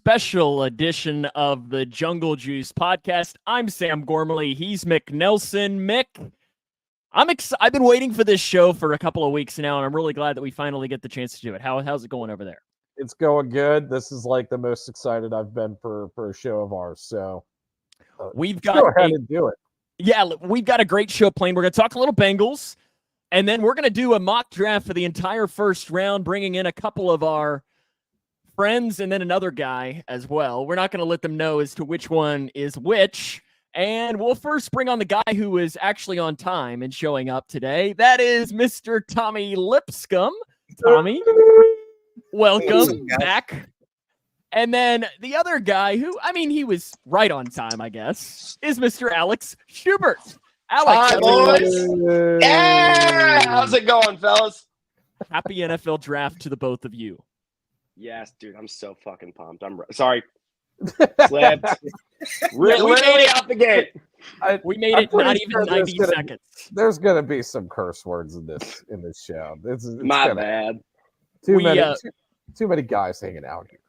special edition of the Jungle Juice podcast. I'm Sam Gormley. He's Mick Nelson. Mick, I've been waiting for this show for a couple of weeks now, and I'm really glad that we finally get the chance to do it. How's it going over there? It's going good. This is like the most excited I've been for a show of ours. So we've got go ahead and do it. Yeah, we've got a great show planned. We're going to talk a little Bengals, and then we're going to do a mock draft for the entire first round, bringing in a couple of our friends and then another guy as well. We're not going to let them know as to which one is which. And we'll first bring on the guy who is actually on time and showing up today. That is Mr. Tommy Lipscomb. Tommy, welcome back. And then the other guy who, he was right on time, I guess, is Mr. Alex Schubert. Alex. Hi, boys. Yeah! How's it going, fellas? Happy NFL draft to the both of you. Yes, dude, I'm so fucking pumped. Sorry. Slipped. We made it out the gate. We made it not even 90 seconds. There's going to be some curse words in this show. It's My bad. Too many guys hanging out here.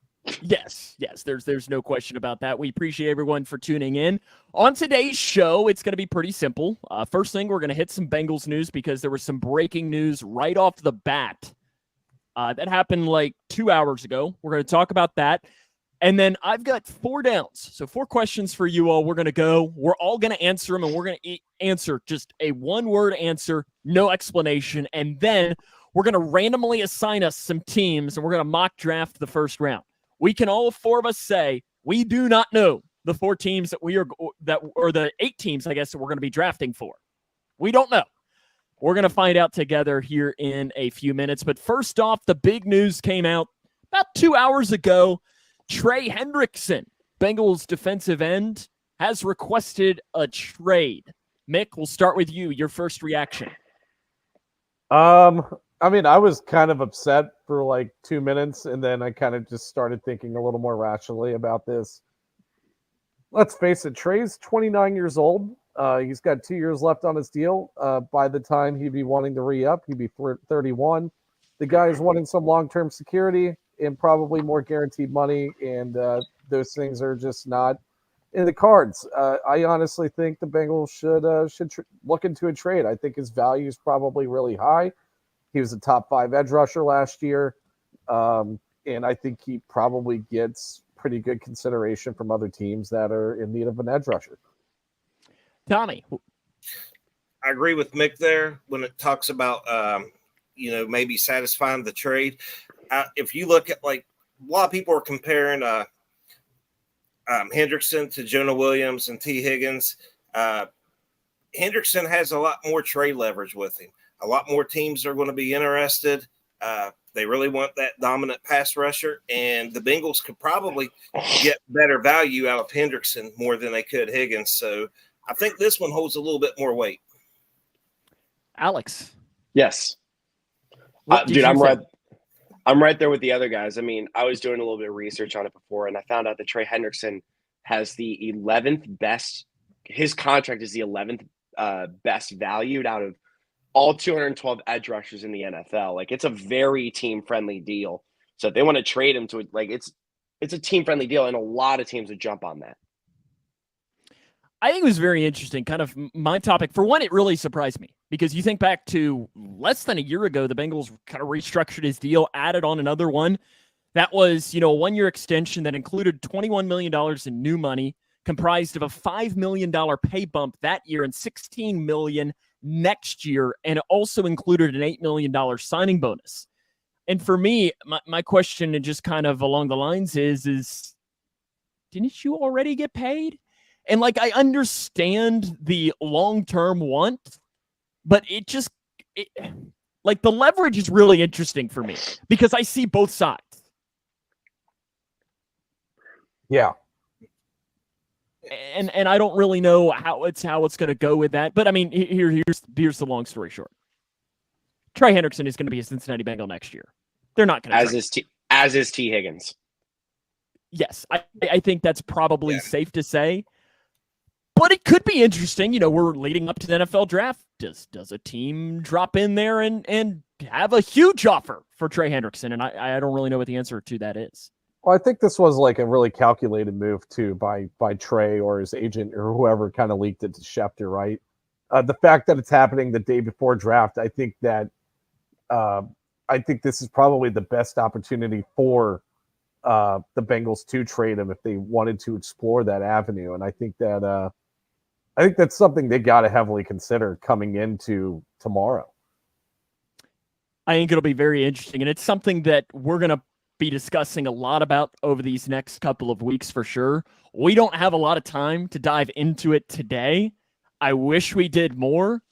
Yes, there's no question about that. We appreciate everyone for tuning in. On today's show, it's going to be pretty simple. First thing, we're going to hit some Bengals news because there was some breaking news right off the bat. That happened like 2 hours ago. We're going to talk about that. And then I've got 4 downs. So 4 questions for you all. We're going to go. We're all going to answer them, and we're going to answer just a one-word answer, no explanation. And then we're going to randomly assign us some teams, and we're going to mock draft the first round. We can all 4 of us say we do not know the 4 teams or the 8 teams, I guess, that we're going to be drafting for. We don't know. We're going to find out together here in a few minutes. But first off, the big news came out about 2 hours ago. Trey Hendrickson, Bengals defensive end, has requested a trade. Mick, we'll start with you. Your first reaction. I was kind of upset for like 2 minutes, and then I kind of just started thinking a little more rationally about this. Let's face it, Trey's 29 years old. He's got 2 years left on his deal. By the time he'd be wanting to re-up, he'd be 31. The guy is wanting some long-term security and probably more guaranteed money, and those things are just not in the cards. I honestly think the Bengals should look into a trade. I think his value is probably really high. He was a top 5 edge rusher last year, and I think he probably gets pretty good consideration from other teams that are in need of an edge rusher. Tommy. I agree with Mick there when it talks about, maybe satisfying the trade. If you look at, like, a lot of people are comparing Hendrickson to Jonah Williams and T. Higgins. Hendrickson has a lot more trade leverage with him. A lot more teams are going to be interested. They really want that dominant pass rusher, and the Bengals could probably get better value out of Hendrickson more than they could Higgins. So I think this one holds a little bit more weight. Alex. Yes. Dude, I'm right there with the other guys. I was doing a little bit of research on it before, and I found out that Trey Hendrickson has the 11th best. His contract is the 11th best valued out of all 212 edge rushers in the NFL. Like, it's a very team-friendly deal. So if they want to trade him to, like, it's a team-friendly deal, and a lot of teams would jump on that. I think it was very interesting, kind of my topic. For one, it really surprised me because you think back to less than a year ago, the Bengals kind of restructured his deal, added on another one. That was, a 1-year extension that included $21 million in new money, comprised of a $5 million pay bump that year and $16 million next year, and it also included an $8 million signing bonus. And for me, my question, and just kind of along the lines is didn't you already get paid? And, like, I understand the long-term want, but the leverage is really interesting for me because I see both sides. Yeah. And I don't really know how it's going to go with that. But, here's the long story short. Trey Hendrickson is going to be a Cincinnati Bengal next year. They're not going to. As is T. Higgins. Yes, I think that's probably safe to say. But it could be interesting. We're leading up to the NFL draft. Does a team drop in there and have a huge offer for Trey Hendrickson? And I don't really know what the answer to that is. Well, I think this was like a really calculated move too by Trey or his agent or whoever kind of leaked it to Schefter, right? The fact that it's happening the day before draft, I think this is probably the best opportunity for the Bengals to trade him if they wanted to explore that avenue. And I think that's something they got to heavily consider coming into tomorrow. I think it'll be very interesting, and it's something that we're going to be discussing a lot about over these next couple of weeks for sure. We don't have a lot of time to dive into it today. I wish we did more,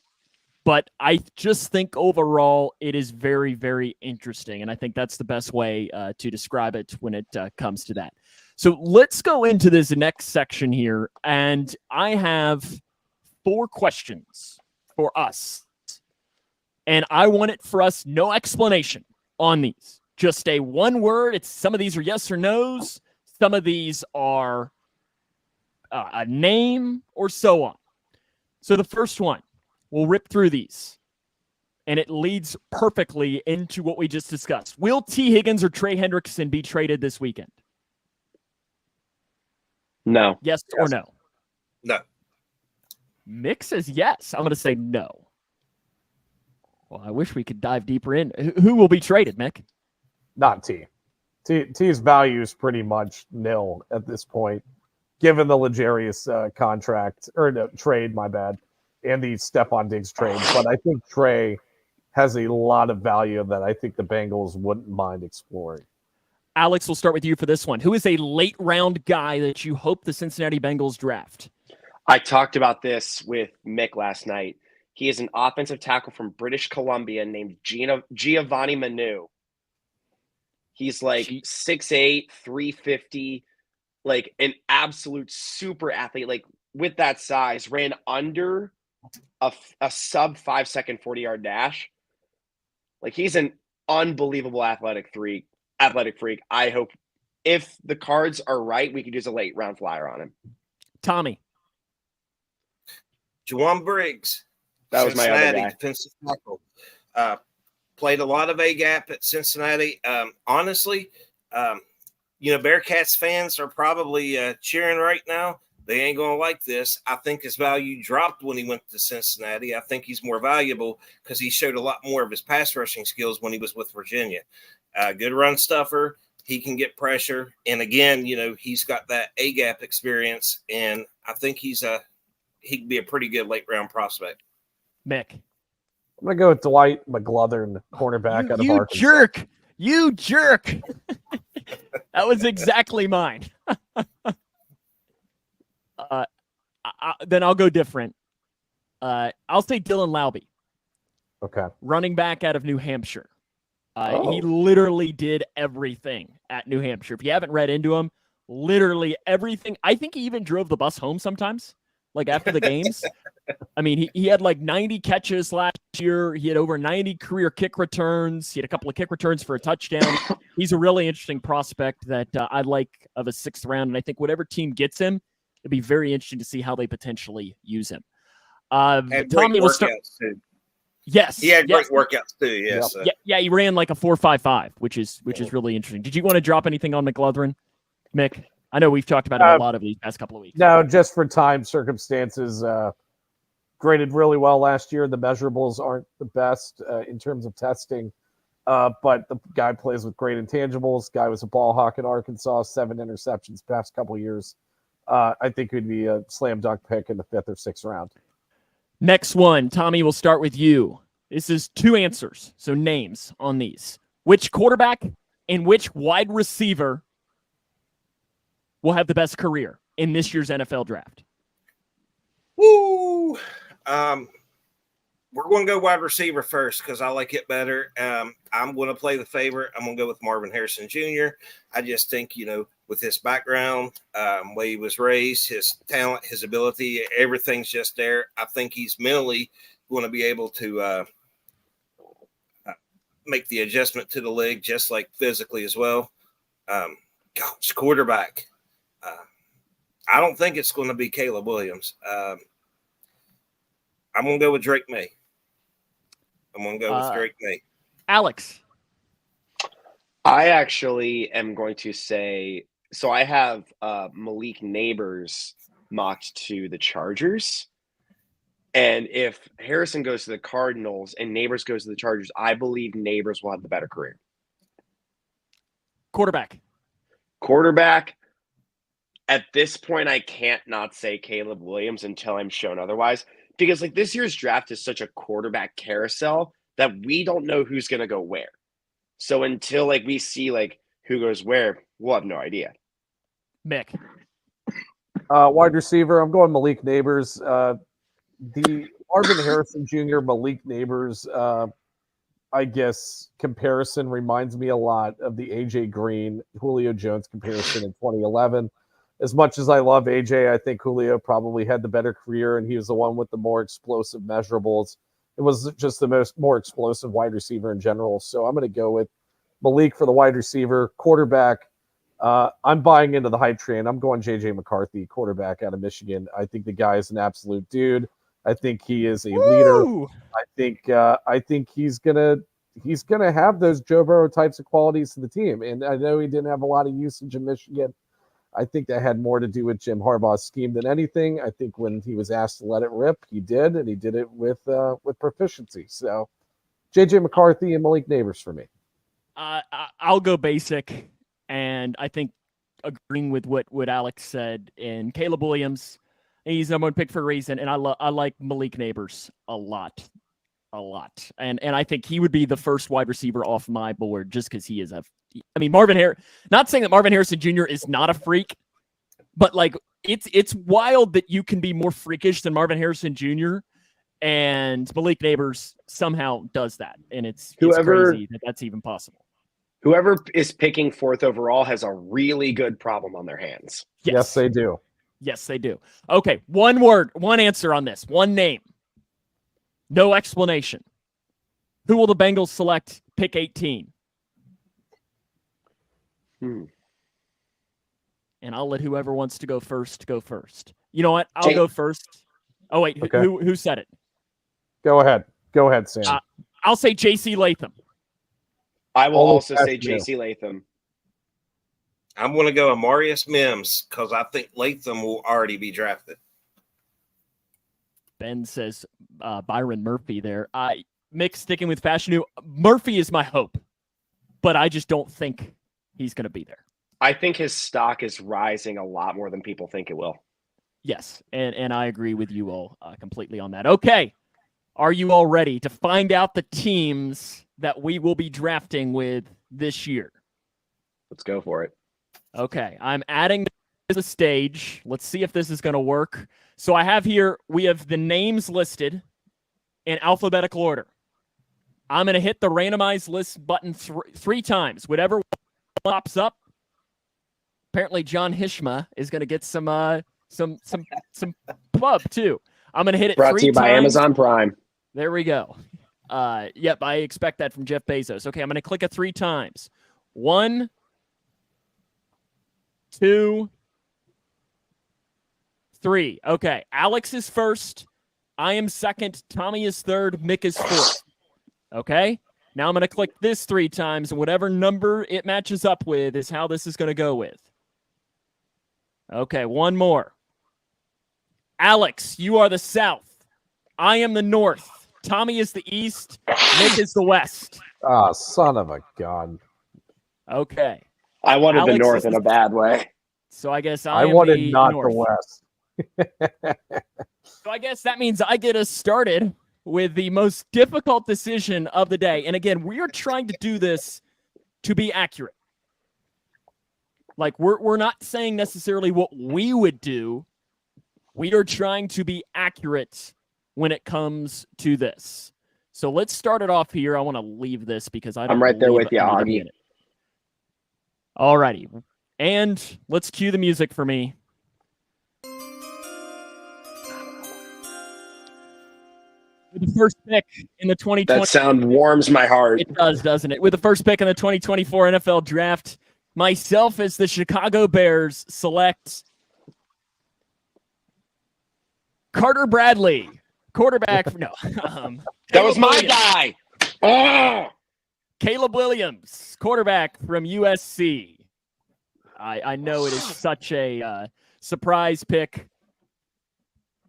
but I just think overall it is very, very interesting, and I think that's the best way to describe it when it comes to that. So let's go into this next section here, and I have 4 questions for us. And I want it for us, no explanation on these. Just a one word. Some of these are yes or no's. Some of these are a name or so on. So the first one, we'll rip through these. And it leads perfectly into what we just discussed. Will T. Higgins or Trey Hendrickson be traded this weekend? No. Yes or no? No. Mick says yes. I'm going to say no. Well, I wish we could dive deeper in. Who will be traded, Mick? Not T. T's value is pretty much nil at this point, given the L'Jarius contract, or no, trade, my bad, and the Stephon Diggs trade. But I think Trey has a lot of value that I think the Bengals wouldn't mind exploring. Alex, we'll start with you for this one. Who is a late-round guy that you hope the Cincinnati Bengals draft? I talked about this with Mick last night. He is an offensive tackle from British Columbia named Giovanni Manu. He's like 6'8", 350, like an absolute super athlete. Like with that size, ran under a sub 5-second 40-yard dash. Like he's an unbelievable athletic freak. I hope if the cards are right, we could use a late round flyer on him. Tommy. Juwan Briggs. That was my other guy. Defensive tackle. Played a lot of A-gap at Cincinnati. Honestly, Bearcats fans are probably cheering right now. They ain't going to like this. I think his value dropped when he went to Cincinnati. I think he's more valuable because he showed a lot more of his pass rushing skills when he was with Virginia. Good run stuffer. He can get pressure. And again, he's got that A-gap experience. And I think he can be a pretty good late-round prospect. Mick. I'm going to go with Dwight McGlothern, cornerback out of Arkansas. You jerk. That was exactly mine. Then I'll go different. I'll say Dylan Laube. Okay. Running back out of New Hampshire. He literally did everything at New Hampshire. If you haven't read into him, literally everything. I think he even drove the bus home sometimes, like after the games. I mean, he had like 90 catches last year. He had over 90 career kick returns. He had a couple of kick returns for a touchdown. He's a really interesting prospect that I like of a 6th round. And I think whatever team gets him, it'd be very interesting to see how they potentially use him. Tommy will start. Too. Yes. He had great workouts too. Yes. Yeah. He ran like a 4.55, which is really interesting. Did you want to drop anything on McGlothern, Mick? I know we've talked about him a lot of these past couple of weeks. No, just for time circumstances, graded really well last year. The measurables aren't the best in terms of testing, but the guy plays with great intangibles. Guy was a ball hawk in Arkansas, 7 interceptions past couple of years. I think it would be a slam dunk pick in the 5th or 6th round. Next one, Tommy, we'll start with you. This is 2 answers, so names on these. Which quarterback and which wide receiver will have the best career in this year's NFL draft? Woo! We're going to go wide receiver first because I like it better. I'm going to play the favorite. I'm going to go with Marvin Harrison Jr. I just think, with his background, way he was raised, his talent, his ability, everything's just there. I think he's mentally going to be able to make the adjustment to the league, just like physically as well. Quarterback. I don't think it's going to be Caleb Williams. I'm going to go with Drake May. Alex. I actually am going to say, so I have Malik Neighbors mocked to the Chargers. And if Harrison goes to the Cardinals and Neighbors goes to the Chargers, I believe Neighbors will have the better career. Quarterback. At this point, I can't not say Caleb Williams until I'm shown otherwise. Because like this year's draft is such a quarterback carousel that we don't know who's going to go where. So until like we see like who goes where, we'll have no idea. Mick. Wide receiver, I'm going Malik Neighbors. The Marvin Harrison Jr., Malik Neighbors, I guess, comparison reminds me a lot of the A.J. Green, Julio Jones comparison in 2011. As much as I love A.J., I think Julio probably had the better career, and he was the one with the more explosive measurables. It was just the more explosive wide receiver in general. So I'm going to go with Malik for the wide receiver. Quarterback, I'm buying into the hype train. I'm going J.J. McCarthy, quarterback out of Michigan. I think the guy is an absolute dude. I think he is a leader. I think he's gonna have those Joe Burrow types of qualities to the team. And I know he didn't have a lot of usage in Michigan. I think that had more to do with Jim Harbaugh's scheme than anything. I think when he was asked to let it rip, he did, and he did it with proficiency. So, J.J. McCarthy and Malik Neighbors for me. I'll go basic, and I think agreeing with what Alex said, and Caleb Williams, he's number one pick for a reason, and I like Malik Neighbors a lot. And I think he would be the first wide receiver off my board just because he is not saying that Marvin Harrison Jr. is not a freak, but like it's wild that you can be more freakish than Marvin Harrison Jr. and Malik Neighbors somehow does that. And it's crazy that that's even possible. Whoever is picking 4th overall has a really good problem on their hands. Yes, they do. Yes, they do. Okay, one word, one answer on this, one name. No explanation. Who will the Bengals select pick 18? And I'll let whoever wants to go first go first. You know what? I'll go first. Oh, wait. Okay. Who said it? Go ahead. Go ahead, Sam. I'll say J.C. Latham. I will also say J.C. Latham. I'm going to go Amarius Mims because I think Latham will already be drafted. Ben says Byron Murphy there. Mick, sticking with Fashion Murphy is my hope, but I just don't think he's going to be there. I think his stock is rising a lot more than people think it will. Yes, and I agree with you all completely on that. Okay, are you all ready to find out the teams that we will be drafting with this year? Let's go for it. Okay, I'm adding to the stage. Let's see if this is going to work. So we have the names listed in alphabetical order. I'm going to hit the randomize list button three times. Whatever pops up. Apparently, John Hishma is going to get some pub too. I'm going to hit it Brought 3 to you times. by Amazon Prime. There we go. Yep, I expect that from Jeff Bezos. Okay, I'm going to click it 3 times. 1, 2, 3. Okay, Alex is first. I am second. Tommy is third. Mick is fourth. Okay, now I'm going to click this 3 times, and whatever number it matches up with is how this is going to go with. Okay, one more. Alex, you are the south. I am the north. Tommy is the east. Mick is the west. Ah, son of a gun. Okay. I wanted Alex the north in a bad way. So I guess I wanted the not north. the west. So I guess that means I get us started with the most difficult decision of the day. And again, we are trying to do this to be accurate. Like we're not saying necessarily what we would do. We are trying to be accurate when it comes to this. So let's start it off here. I want to leave this because I'm right there with you, Augie. All righty. And let's cue the music for me. With the first pick in the 2020. That sound warms my heart. It does, doesn't it? With the first pick in the 2024 NFL Draft, myself as the Chicago Bears select Carter Bradley, quarterback. No, that was my guy. Oh, Caleb Williams, quarterback from USC. I know it is such a surprise pick.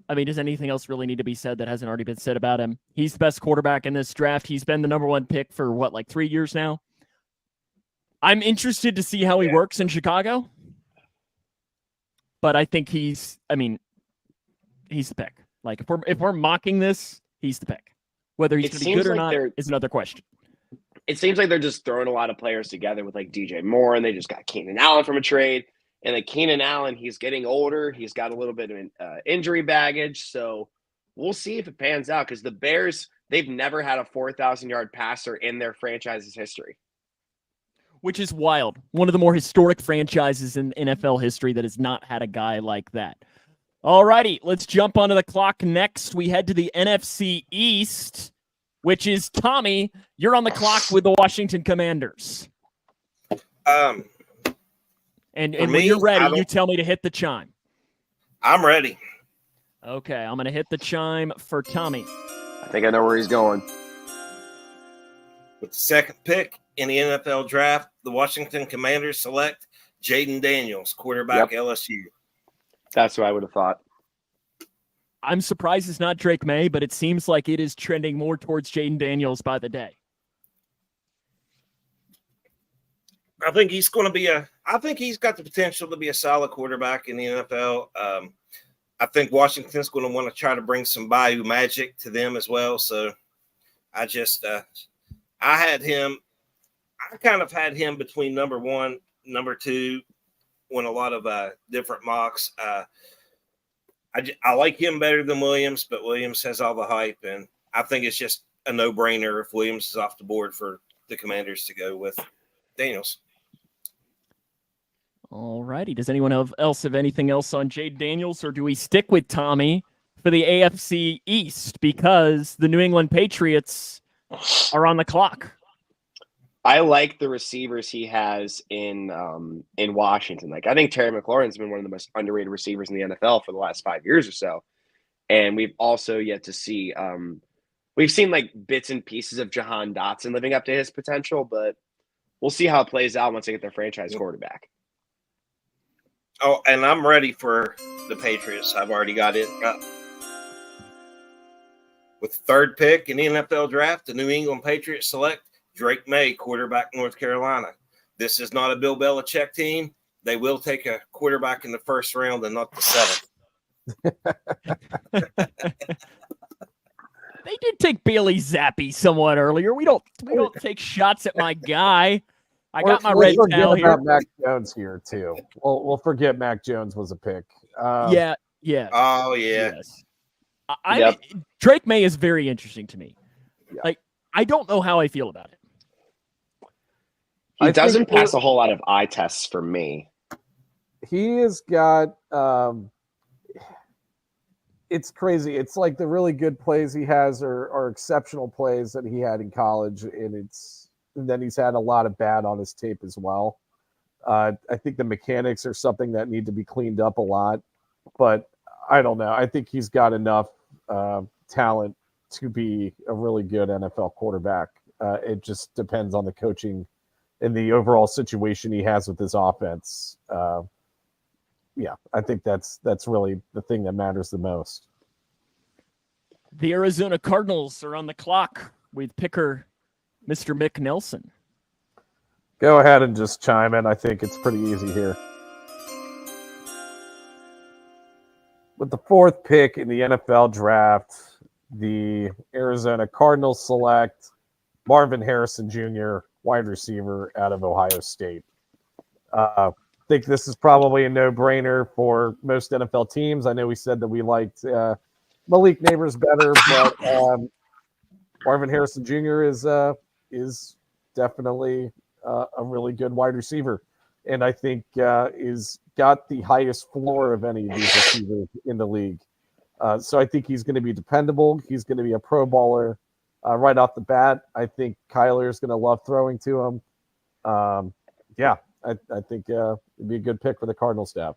I mean, does anything else really need to be said that hasn't already been said about him? He's the best quarterback in this draft. He's been the number one pick for, like 3 years now? I'm interested to see how he works in Chicago. But I think he's the pick. Like, if we're mocking this, he's the pick. Whether he's going to be good or not is another question. It seems like they're just throwing a lot of players together with like DJ Moore, and they just got Keenan Allen from a trade. And like Keenan Allen, he's getting older. He's got a little bit of injury baggage. So we'll see if it pans out, because the Bears, they've never had a 4,000-yard passer in their franchise's history. Which is wild. One of the more historic franchises in NFL history that has not had a guy like that. All righty, let's jump onto the clock next. We head to the NFC East, which is Tommy. You're on the clock with the Washington Commanders. And when you're ready, you tell me to hit the chime. I'm ready. Okay, I'm going to hit the chime for Tommy. I think I know where he's going. With the second pick in the NFL draft, the Washington Commanders select Jaden Daniels, quarterback LSU. That's what I would have thought. I'm surprised it's not Drake May, but it seems like it is trending more towards Jaden Daniels by the day. I think he's going to be I think he's got the potential to be a solid quarterback in the NFL. I think Washington's going to want to try to bring some Bayou magic to them as well. So I just, I kind of had him between number one, number two, when a lot of different mocks. I like him better than Williams, but Williams has all the hype, and I think it's just a no-brainer if Williams is off the board for the Commanders to go with Daniels. All righty. Does anyone else have anything else on Jade Daniels, or do we stick with Tommy for the AFC East because the New England Patriots are on the clock? I like the receivers he has in Washington. Like, I think Terry McLaurin's been one of the most underrated receivers in the NFL for the last 5 years or so. And we've also yet to see we've seen like bits and pieces of Jahan Dotson living up to his potential, but we'll see how it plays out once they get their franchise quarterback. Oh, and I'm ready for the Patriots. I've already got it up. With the third pick in the NFL draft, the New England Patriots select Drake May, quarterback, North Carolina. This is not a Bill Belichick team. They will take a quarterback in the first round and not the seventh. They did take Bailey Zappi somewhat earlier. We don't take shots at my guy. I got my red towel here. About Mac Jones here too. We'll forget Mac Jones was a pick. Yeah. Oh yeah. Yes. Drake May is very interesting to me. Yeah. Like, I don't know how I feel about it. He doesn't pass a whole lot of eye tests for me. He has got it's crazy. It's like the really good plays he has are exceptional plays that he had in college, and then he's had a lot of bad on his tape as well. I think the mechanics are something that need to be cleaned up a lot, but I don't know. I think he's got enough talent to be a really good NFL quarterback. It just depends on the coaching and the overall situation he has with his offense. I think that's really the thing that matters the most. The Arizona Cardinals are on the clock with picker Mr. Mick Nelson. Go ahead and just chime in. I think it's pretty easy here. With the fourth pick in the NFL draft, the Arizona Cardinals select Marvin Harrison Jr., wide receiver out of Ohio State. I think this is probably a no-brainer for most NFL teams. I know we said that we liked Malik Neighbors better, but Marvin Harrison Jr. is definitely a really good wide receiver, and I think is got the highest floor of any of these receivers in the league. So I think he's going to be dependable. He's going to be a pro bowler right off the bat. I think Kyler is going to love throwing to him. I think it'd be a good pick for the Cardinal staff.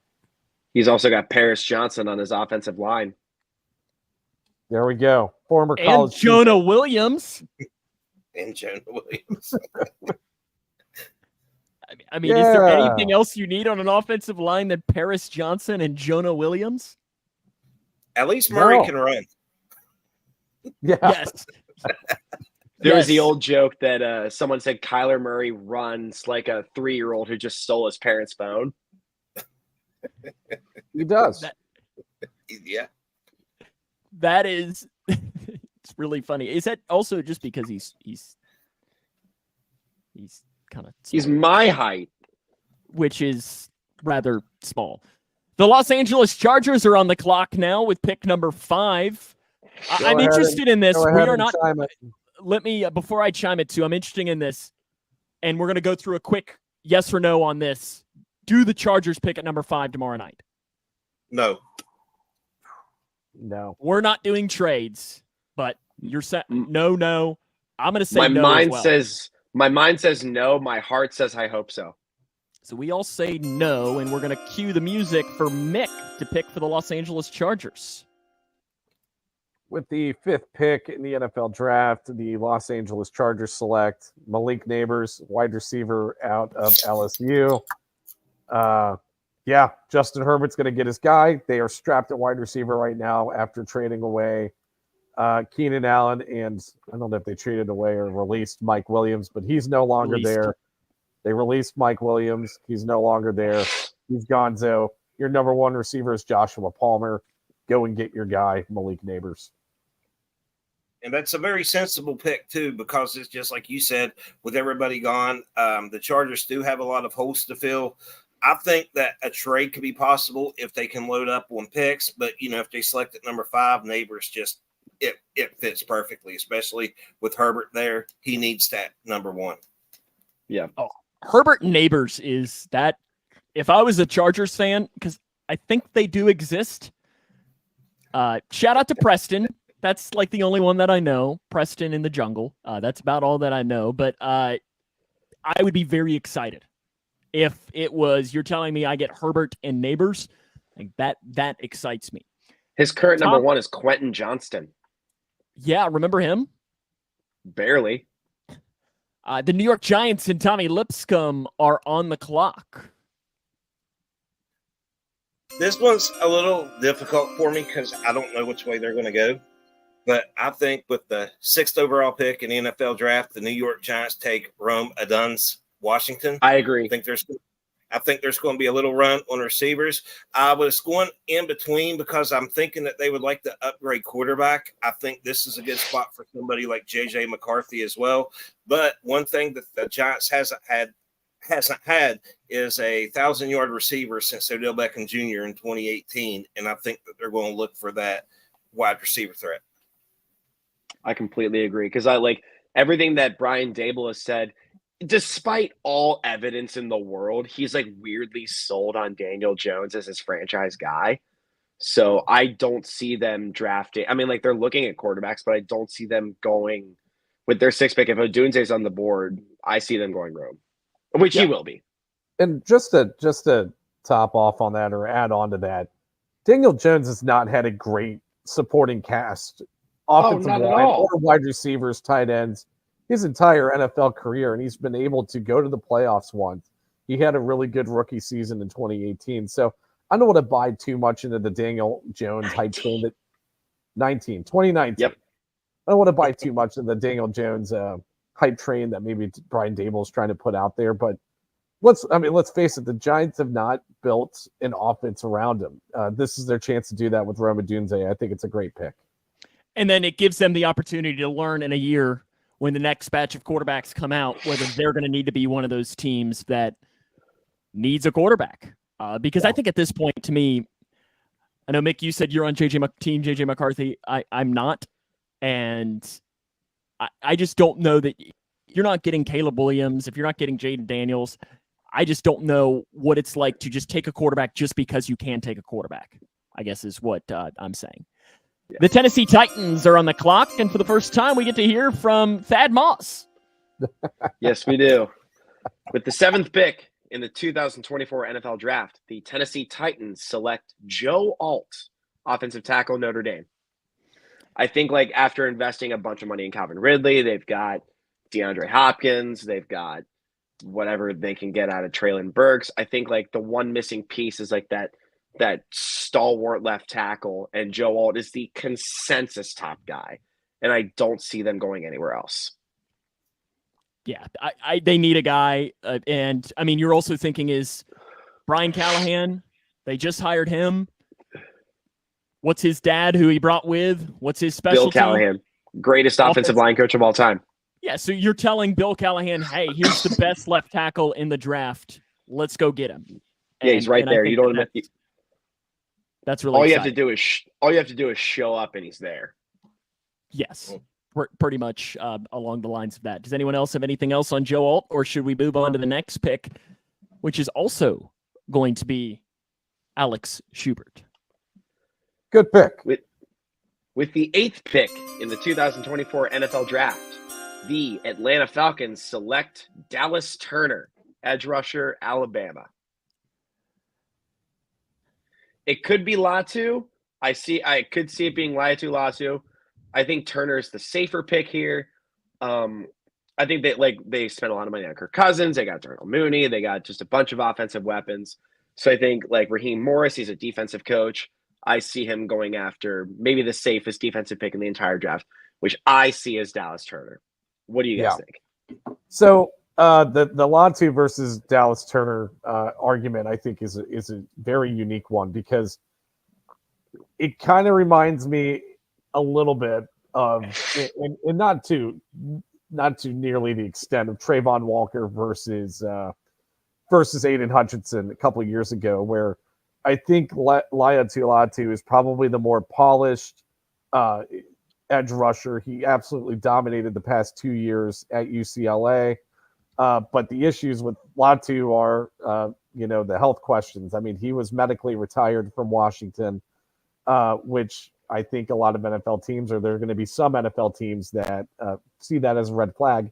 He's also got Paris Johnson on his offensive line. There we go. Former and college Jonah Williams. and Jonah Williams. I mean, is there anything else you need on an offensive line than Paris Johnson and Jonah Williams? At least Murray can run. Yeah. Yes. There was the old joke that someone said Kyler Murray runs like a 3-year-old who just stole his parents' phone. He does. Yeah. That is it's really funny. Is that also just because he's kind of he's my height, which is rather small. The Los Angeles Chargers are on the clock now with pick number 5. I'm interested in this. We are not. Let me before I chime it too. I'm interested in this, and we're going to go through a quick yes or no on this. Do the Chargers pick at number 5 tomorrow night? No. We're not doing trades, but you're set. No. I'm going to say my no. Mind as well. My mind says no. My heart says I hope so. So we all say no, and we're going to cue the music for Mick to pick for the Los Angeles Chargers. With the 5th pick in the NFL draft, the Los Angeles Chargers select Malik Neighbors, wide receiver out of LSU. Justin Herbert's going to get his guy. They are strapped at wide receiver right now after trading away Keenan Allen, and I don't know if they traded away or released Mike Williams, but he's no longer there. They released Mike Williams. He's no longer there. He's gonzo. Your number 1 receiver is Joshua Palmer. Go and get your guy, Malik Neighbors. And that's a very sensible pick, too, because it's just like you said, with everybody gone, the Chargers do have a lot of holes to fill. I think that a trade could be possible if they can load up on picks. But, if they select at number 5, Neighbors just it fits perfectly, especially with Herbert there. He needs that number 1. Yeah. Oh, Herbert Neighbors is that. If I was a Chargers fan, because I think they do exist. Shout out to Preston. That's like the only one that I know. Preston in the jungle. That's about all that I know. But I would be very excited if it was. You're telling me I get Herbert and Neighbors. Like that excites me. His current number 1 is Quentin Johnston. Yeah, remember him? Barely. The New York Giants and Tommy Lipscomb are on the clock. This one's a little difficult for me because I don't know which way they're going to go. But I think with the 6th overall pick in the NFL draft, the New York Giants take Rome Odunze, Washington. I agree. I think there's going to be a little run on receivers. I was going in between because I'm thinking that they would like to upgrade quarterback. I think this is a good spot for somebody like J.J. McCarthy as well. But one thing that the Giants hasn't had is a 1,000-yard receiver since Odell Beckham Jr. in 2018, and I think that they're going to look for that wide receiver threat. I completely agree because I like everything that Brian Daboll has said. Despite all evidence in the world, he's like weirdly sold on Daniel Jones as his franchise guy. So I don't see them drafting. I mean, like they're looking at quarterbacks, but I don't see them going with their 6th pick. If Odunze's on the board, I see them going Rome, which he will be. And just to top off on that or add on to that, Daniel Jones has not had a great supporting cast, offensive line or wide receivers, tight ends, his entire NFL career, and he's been able to go to the playoffs once. He had a really good rookie season in 2018. So I don't want to buy too much into the Daniel Jones hype train that 2019. Yep. I don't want to buy too much in the Daniel Jones hype train that maybe Brian Daboll is trying to put out there. But let's face it, the Giants have not built an offense around him. This is their chance to do that with Rome Odunze. I think it's a great pick. And then it gives them the opportunity to learn in a year when the next batch of quarterbacks come out, whether they're going to need to be one of those teams that needs a quarterback. Because I think at this point, to me, I know, Mick, you said you're on Team JJ McCarthy. I'm not. And I just don't know that you're not getting Caleb Williams. If you're not getting Jaden Daniels, I just don't know what it's like to just take a quarterback just because you can take a quarterback, I guess is what I'm saying. Yeah. The Tennessee Titans are on the clock, and for the first time, we get to hear from Thad Moss. Yes, we do. With the 7th pick in the 2024 NFL Draft, the Tennessee Titans select Joe Alt, offensive tackle, Notre Dame. I think, like, after investing a bunch of money in Calvin Ridley, they've got DeAndre Hopkins. They've got whatever they can get out of Traylon Burks. I think like the one missing piece is like that stalwart left tackle, and Joe Alt is the consensus top guy, and I don't see them going anywhere else. Yeah, they need a guy, and I mean, you're also thinking is Brian Callahan. They just hired him. What's his dad, who he brought with? What's his specialty? Bill Callahan, greatest offensive line coach of all time. Yeah, so you're telling Bill Callahan, hey, here's the best left tackle in the draft. Let's go get him. Yeah, he's right there. You don't. That's really all exciting. you have to do is show up, and he's there. Yes, pretty much along the lines of that. Does anyone else have anything else on Joe Alt, or should we move on to the next pick, which is also going to be Alex Schubert? Good pick. With the 8th pick in the 2024 NFL Draft, the Atlanta Falcons select Dallas Turner, edge rusher, Alabama. It could be Latu. I could see it being Latu. I think Turner is the safer pick here. I think they spent a lot of money on Kirk Cousins. They got Darnell Mooney. They got just a bunch of offensive weapons. So I think like Raheem Morris, he's a defensive coach. I see him going after maybe the safest defensive pick in the entire draft, which I see as Dallas Turner. What do you guys think? So the Latu versus Dallas Turner argument, I think, is a very unique one because it kind of reminds me a little bit of, and not to nearly the extent of Trayvon Walker versus Aiden Hutchinson a couple of years ago, where I think Latu is probably the more polished edge rusher. He absolutely dominated the past 2 years at UCLA. But the issues with Latu are, the health questions. I mean, he was medically retired from Washington, which I think a lot of NFL teams, or there are going to be some NFL teams that see that as a red flag.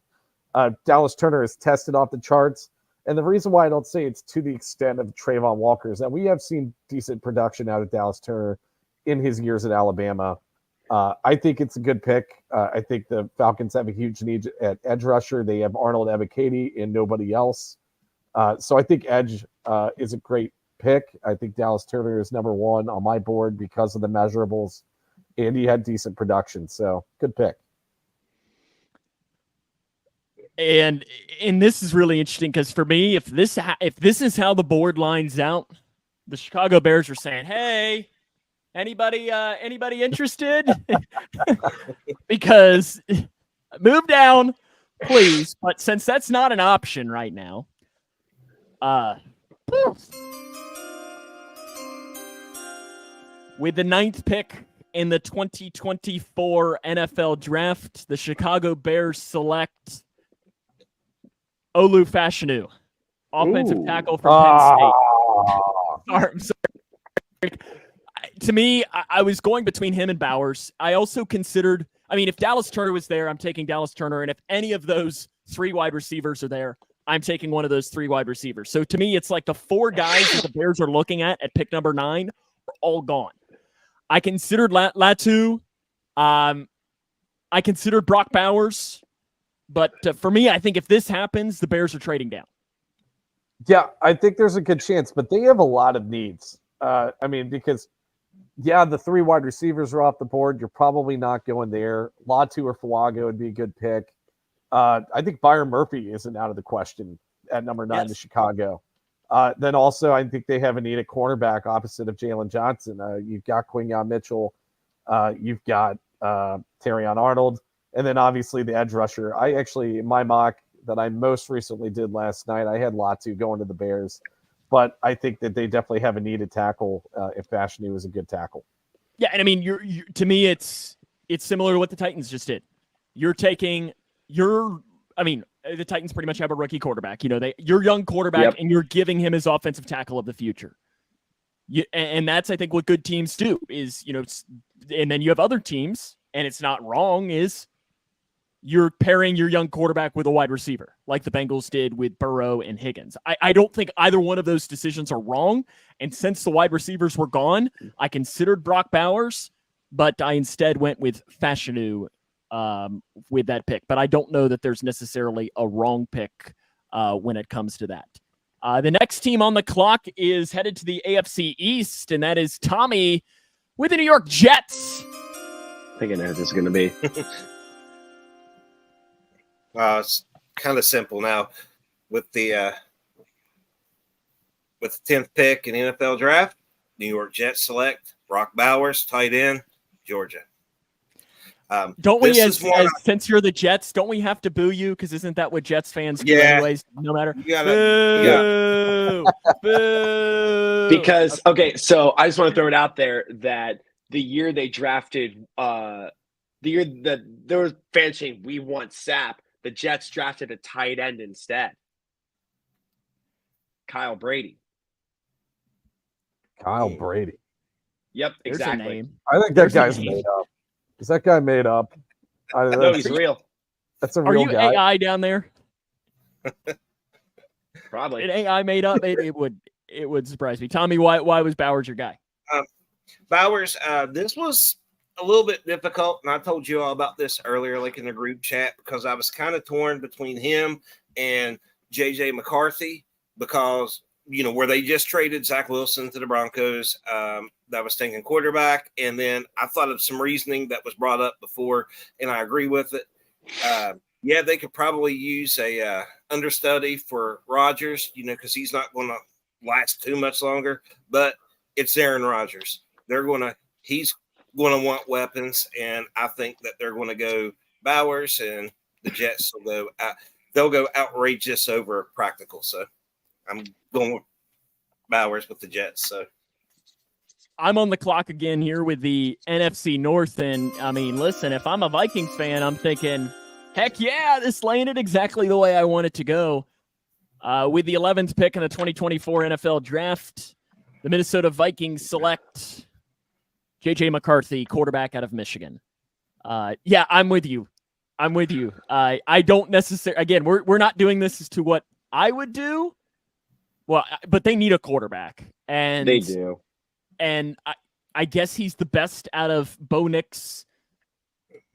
Dallas Turner is tested off the charts. And the reason why I don't say it's to the extent of Trayvon Walker is that we have seen decent production out of Dallas Turner in his years at Alabama. I think it's a good pick. I think the Falcons have a huge need at edge rusher. They have Arnold Ebiketie and nobody else. So I think edge is a great pick. I think Dallas Turner is number one on my board because of the measurables, and he had decent production. So good pick. And this is really interesting because for me, if this is how the board lines out, the Chicago Bears are saying, "Hey, anybody interested?" Because move down, please. But since that's not an option right now, with the 9th pick in the 2024 NFL Draft, the Chicago Bears select Olu Fashanu, offensive tackle from Penn State. I'm sorry. To me, I was going between him and Bowers. I also considered, if Dallas Turner was there, I'm taking Dallas Turner. And if any of those 3 wide receivers are there, I'm taking one of those 3 wide receivers. So to me, it's like the 4 guys that the Bears are looking at pick number 9 are all gone. I considered Latu. I considered Brock Bowers. But for me, I think if this happens, the Bears are trading down. Yeah, I think there's a good chance, but they have a lot of needs. Because, the 3 wide receivers are off the board. You're probably not going there. Latu or Fuaga would be a good pick. I think Byron Murphy isn't out of the question at number 9 to Chicago. Then also, I think they have a need at cornerback opposite of Jalen Johnson. You've got Quinyon Mitchell. You've got Terrion Arnold. And then obviously the edge rusher. I actually, in my mock that I most recently did last night, I had Latu going to the Bears. But I think that they definitely have a needed tackle if Fashanu is a good tackle. Yeah, and you're to me, it's similar to what the Titans just did. The Titans pretty much have a rookie quarterback. Your young quarterback, and you're giving him his offensive tackle of the future. And that's, I think, what good teams do is, and then you have other teams, and it's not wrong, is you're pairing your young quarterback with a wide receiver, like the Bengals did with Burrow and Higgins. I don't think either one of those decisions are wrong. And since the wide receivers were gone, I considered Brock Bowers, but I instead went with Fashanu with that pick, but I don't know that there's necessarily a wrong pick when it comes to that. The next team on the clock is headed to the AFC East, and that is Tommy with the New York Jets. I think I know who this is going to be. It's kind of simple now with the 10th pick in the NFL draft. New York Jets select Brock Bowers, tight end, Georgia. Don't we, since you're the Jets, don't we have to boo you? Because isn't that what Jets fans do anyways? No matter. Boo! Boo! Because, okay, so I just want to throw it out there that the year they drafted, the year that there was fans saying, we want Sap, the Jets drafted a tight end instead. Kyle Brady. Kyle Brady. Yep, exactly. I think that guy's made up. Is that guy made up? No, he's real. That's a real guy. Are you AI down there? Probably. An AI made up. It would surprise me. Tommy, why was Bowers your guy? Bowers, this was a little bit difficult, and I told you all about this earlier, like in the group chat, because I was kind of torn between him and JJ McCarthy because, where they just traded Zach Wilson to the Broncos. That was thinking quarterback. And then I thought of some reasoning that was brought up before, and I agree with it. Yeah, they could probably use a understudy for Rodgers, because he's not going to last too much longer. But it's Aaron Rodgers. He's going to want weapons, and I think that they're going to go Bowers, and the Jets will go outrageous over practical. So I'm going with Bowers with the Jets. So I'm on the clock again here with the NFC North. And I mean, listen, if I'm a Vikings fan, I'm thinking, heck yeah, this landed exactly the way I want it to go. With the 11th pick in the 2024 NFL draft, the Minnesota Vikings select JJ McCarthy, quarterback out of Michigan. Yeah, I'm with you. I don't necessarily, again, we're not doing this as to what I would do. Well, but they need a quarterback. And they do. And I guess he's the best out of Bo Nix,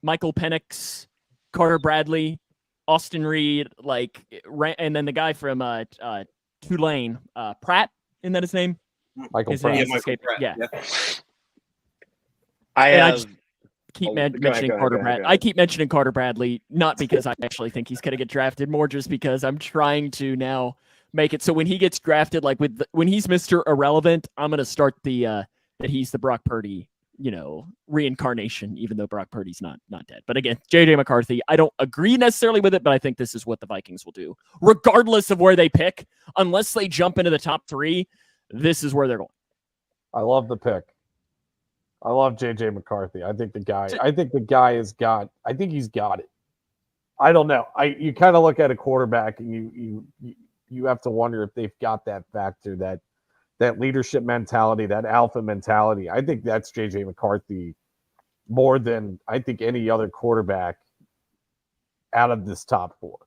Michael Penix, Carter Bradley, Austin Reed, and then the guy from Tulane, Pratt, isn't that his name? Michael Pratt. Yeah. I keep mentioning Carter Bradley. I keep mentioning Carter Bradley, not because I actually think he's going to get drafted, more just because I'm trying to now make it so when he gets drafted, when he's Mr. Irrelevant, I'm going to start that he's the Brock Purdy, reincarnation, even though Brock Purdy's not dead. But again, JJ McCarthy, I don't agree necessarily with it, but I think this is what the Vikings will do. Regardless of where they pick, unless they jump into the top 3, this is where they're going. I love the pick. I love JJ McCarthy. I think the guy has got it. I don't know. You kind of look at a quarterback and you have to wonder if they've got that factor, that leadership mentality, that alpha mentality. I think that's JJ McCarthy more than I think any other quarterback out of this top 4.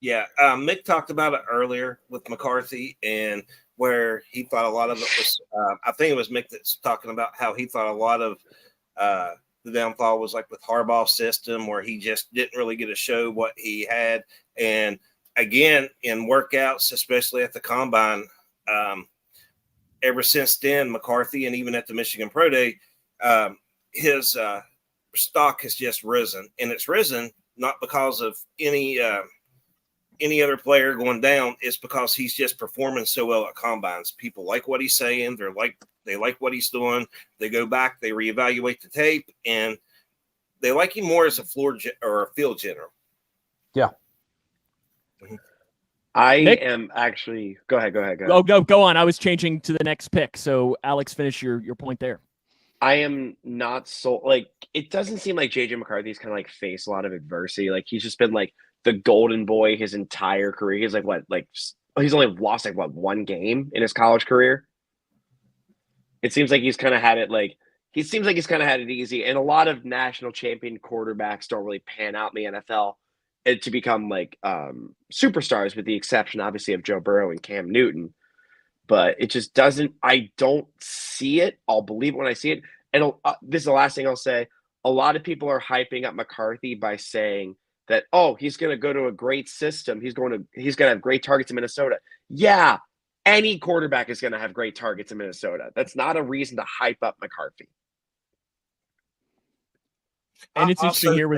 Yeah, Mick talked about it earlier with McCarthy and where he thought a lot of it was I think it was Mick that's talking about how he thought a lot of the downfall was like with Harbaugh's system where he just didn't really get to show what he had. And again, in workouts, especially at the combine, ever since then, McCarthy and even at the Michigan Pro Day, his stock has just risen, and it's risen not because of any other player going down. It's because he's just performing so well at combines. People like what he's saying. They like what he's doing. They go back, they reevaluate the tape, and they like him more as a or a field general. Yeah. Nick? Am actually go ahead. Oh, go on. I was changing to the next pick. So Alex, finish your point there. I am not it doesn't seem like JJ McCarthy's kind of faced a lot of adversity. He's just been the golden boy his entire career. He's he's only lost one game in his college career. It seems like he's kind of had it he's kind of had it easy. And a lot of national champion quarterbacks don't really pan out in the NFL to become superstars, with the exception obviously of Joe Burrow and Cam Newton. But it just doesn't. I don't see it. I'll believe it when I see it. And this is the last thing I'll say. a lot of people are hyping up McCarthy by saying that, oh, he's going to go to a great system. He's going to have great targets in Minnesota. Yeah, any quarterback is going to have great targets in Minnesota. That's not a reason to hype up McCarthy. And it's interesting here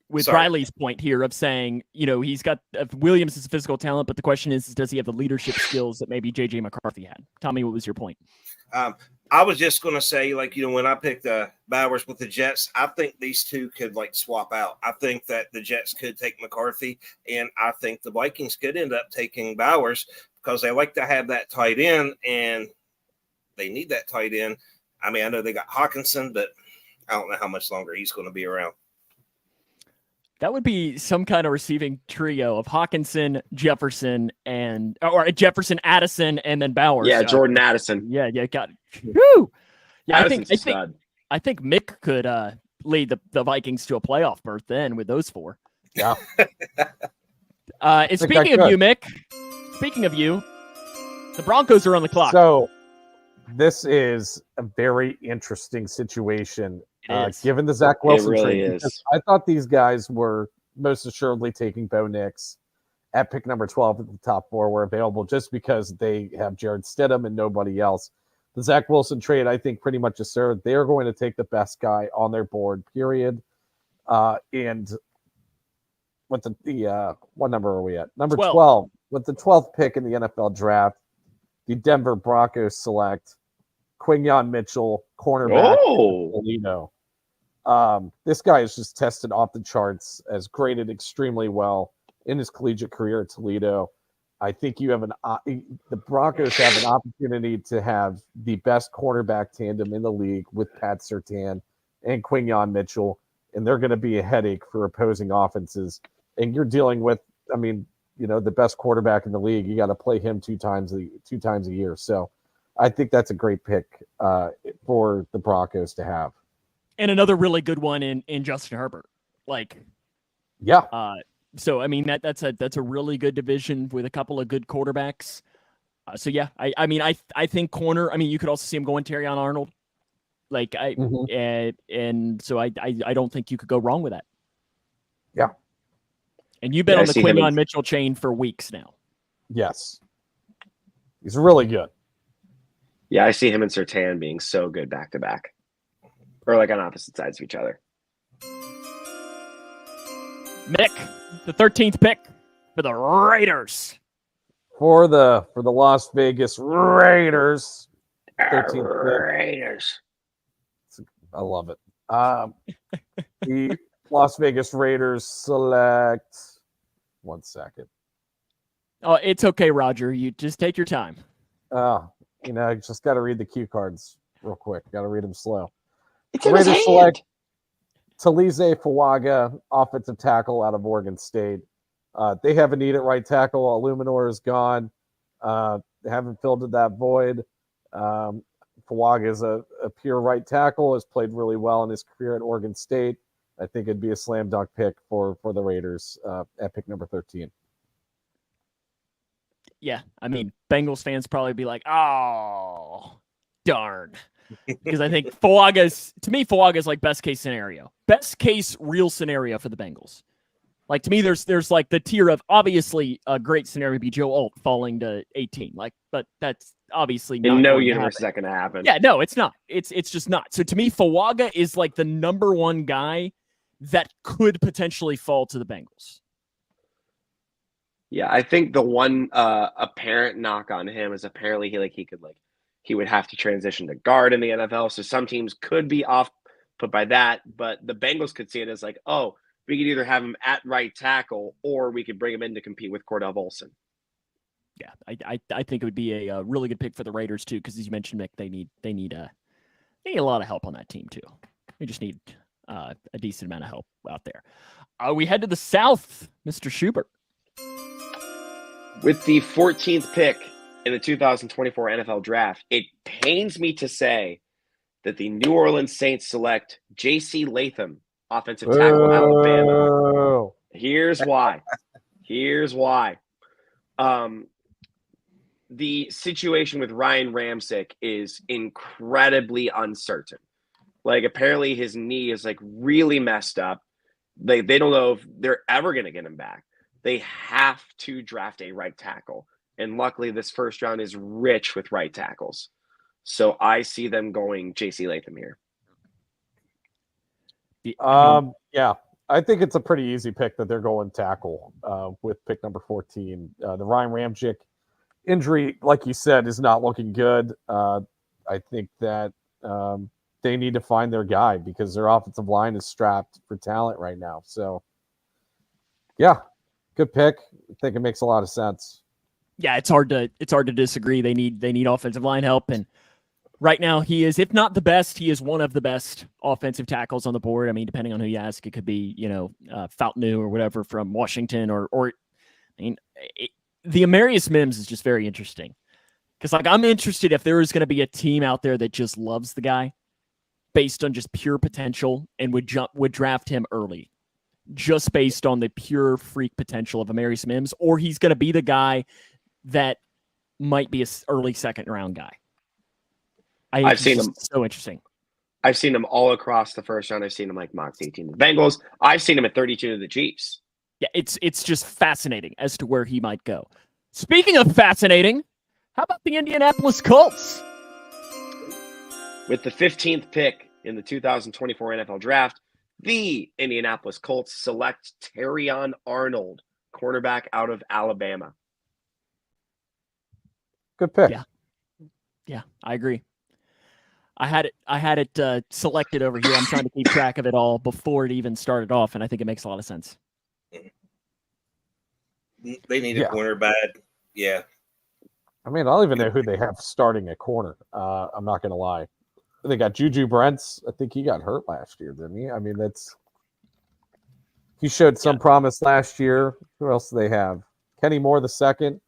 with Riley's point here of saying, he's got Williams is a physical talent, but the question is does he have the leadership skills that maybe JJ McCarthy had? Tommy, what was your point? I was just going to say, when I picked Bowers with the Jets, I think these two could swap out. I think that the Jets could take McCarthy, and I think the Vikings could end up taking Bowers because they like to have that tight end, and they need that tight end. I mean, I know they got Hawkinson, but I don't know how much longer he's going to be around. That would be some kind of receiving trio of Hawkinson, Jefferson, or Jefferson, Addison, and then Bowers. Yeah, Jordan Addison. Yeah, got it. Woo! Yeah, I think Mick could lead the Vikings to a playoff berth then with those four. Yeah. And speaking of you, Mick, the Broncos are on the clock. So this is a very interesting situation. Given the Zach Wilson trade, I thought these guys were most assuredly taking Bo Nix at pick number 12 at the top 4 were available just because they have Jared Stidham and nobody else. The Zach Wilson trade, I think, pretty much assured they're going to take the best guy on their board, period. And with the what number are we at? Number 12. With the 12th pick in the NFL draft, the Denver Broncos select Quinyon Mitchell, cornerback, Toledo. This guy is just tested off the charts, has graded extremely well in his collegiate career at Toledo. I think you have the Broncos have an opportunity to have the best cornerback tandem in the league with Pat Surtain and Quinyon Mitchell, and they're going to be a headache for opposing offenses. And you're dealing with, the best quarterback in the league. You got to play him two times a year. So I think that's a great pick for the Broncos to have. And another really good one in Justin Herbert. So that's a really good division with a couple of good quarterbacks. I think corner. You could also see him going Terrion Arnold. And so I don't think you could go wrong with that. Yeah. And you've been on the Quinyon Mitchell chain for weeks now. Yes. He's really good. Yeah, I see him and Surtain being so good back to back. Or on opposite sides of each other. Mick, the 13th pick for the Raiders. For the Las Vegas Raiders. 13th Raiders. I love it. The Las Vegas Raiders select. 1 second. Oh, it's okay, Roger. You just take your time. Just got to read the cue cards real quick. Got to read them slow. Raiders select Talize Fuaga, offensive tackle out of Oregon State. They have a need at right tackle. Illuminor is gone. They haven't filled that void. Fuaga is a pure right tackle, has played really well in his career at Oregon State. I think it'd be a slam dunk pick for the Raiders at pick number 13. Yeah, Bengals fans probably be like, oh, darn. Because I think Fuaga's best case scenario. Best case real scenario for the Bengals. To me, there's the tier of obviously a great scenario would be Joe Alt falling to 18. But that's obviously not. In no universe is that going to happen. Yeah, no, it's not. It's just not. So to me, Fuaga is the number one guy that could potentially fall to the Bengals. Yeah, I think the one apparent knock on him is apparently he would have to transition to guard in the NFL. So some teams could be off put by that, but the Bengals could see it as we could either have him at right tackle or we could bring him in to compete with Cordell Volson. Yeah, I think it would be a really good pick for the Raiders too, because as you mentioned, Mick, they need a lot of help on that team too. They just need a decent amount of help out there. We head to the South, Mr. Schubert. With the 14th pick in the 2024 NFL Draft, it pains me to say that the New Orleans Saints select J.C. Latham, offensive tackle, Alabama. Here's why. The situation with Ryan Ramczyk is incredibly uncertain. Like, apparently his knee is like really messed up. They don't know if they're ever going to get him back. They have to draft a right tackle. And luckily this first round is rich with right tackles. So I see them going JC Latham here. Yeah, I think it's a pretty easy pick that they're going tackle with pick number 14. The Ryan Ramczyk injury, like you said, is not looking good. I think that they need to find their guy because their offensive line is strapped for talent right now. So, yeah, good pick. I think it makes a lot of sense. Yeah, it's hard to disagree. They need offensive line help, and right now he is, if not the best, he is one of the best offensive tackles on the board. I mean, depending on who you ask, it could be Fountain or whatever from Washington, or the Amarius Mims is just very interesting because I'm interested if there is going to be a team out there that just loves the guy based on just pure potential and would draft him early, just based on the pure freak potential of Amarius Mims, or he's going to be the guy that might be an early second round guy. I've seen him so interesting. I've seen him all across the first round. I've seen him like Mox 18 to the Bengals. I've seen him at 32 to the Chiefs. Yeah, it's just fascinating as to where he might go. Speaking of fascinating, how about the Indianapolis Colts? With the 15th pick in the 2024 NFL Draft, the Indianapolis Colts select Terrion Arnold, cornerback out of Alabama. Good pick. Yeah, I agree. I had it selected over here. I'm trying to keep track of it all before it even started off, and I think it makes a lot of sense. They need a corner bad. Yeah. I mean, I don't even know who they have starting at corner. I'm not going to lie. They got Juju Brents. I think he got hurt last year, didn't he? I mean, he showed some promise last year. Who else do they have? Kenny Moore the second.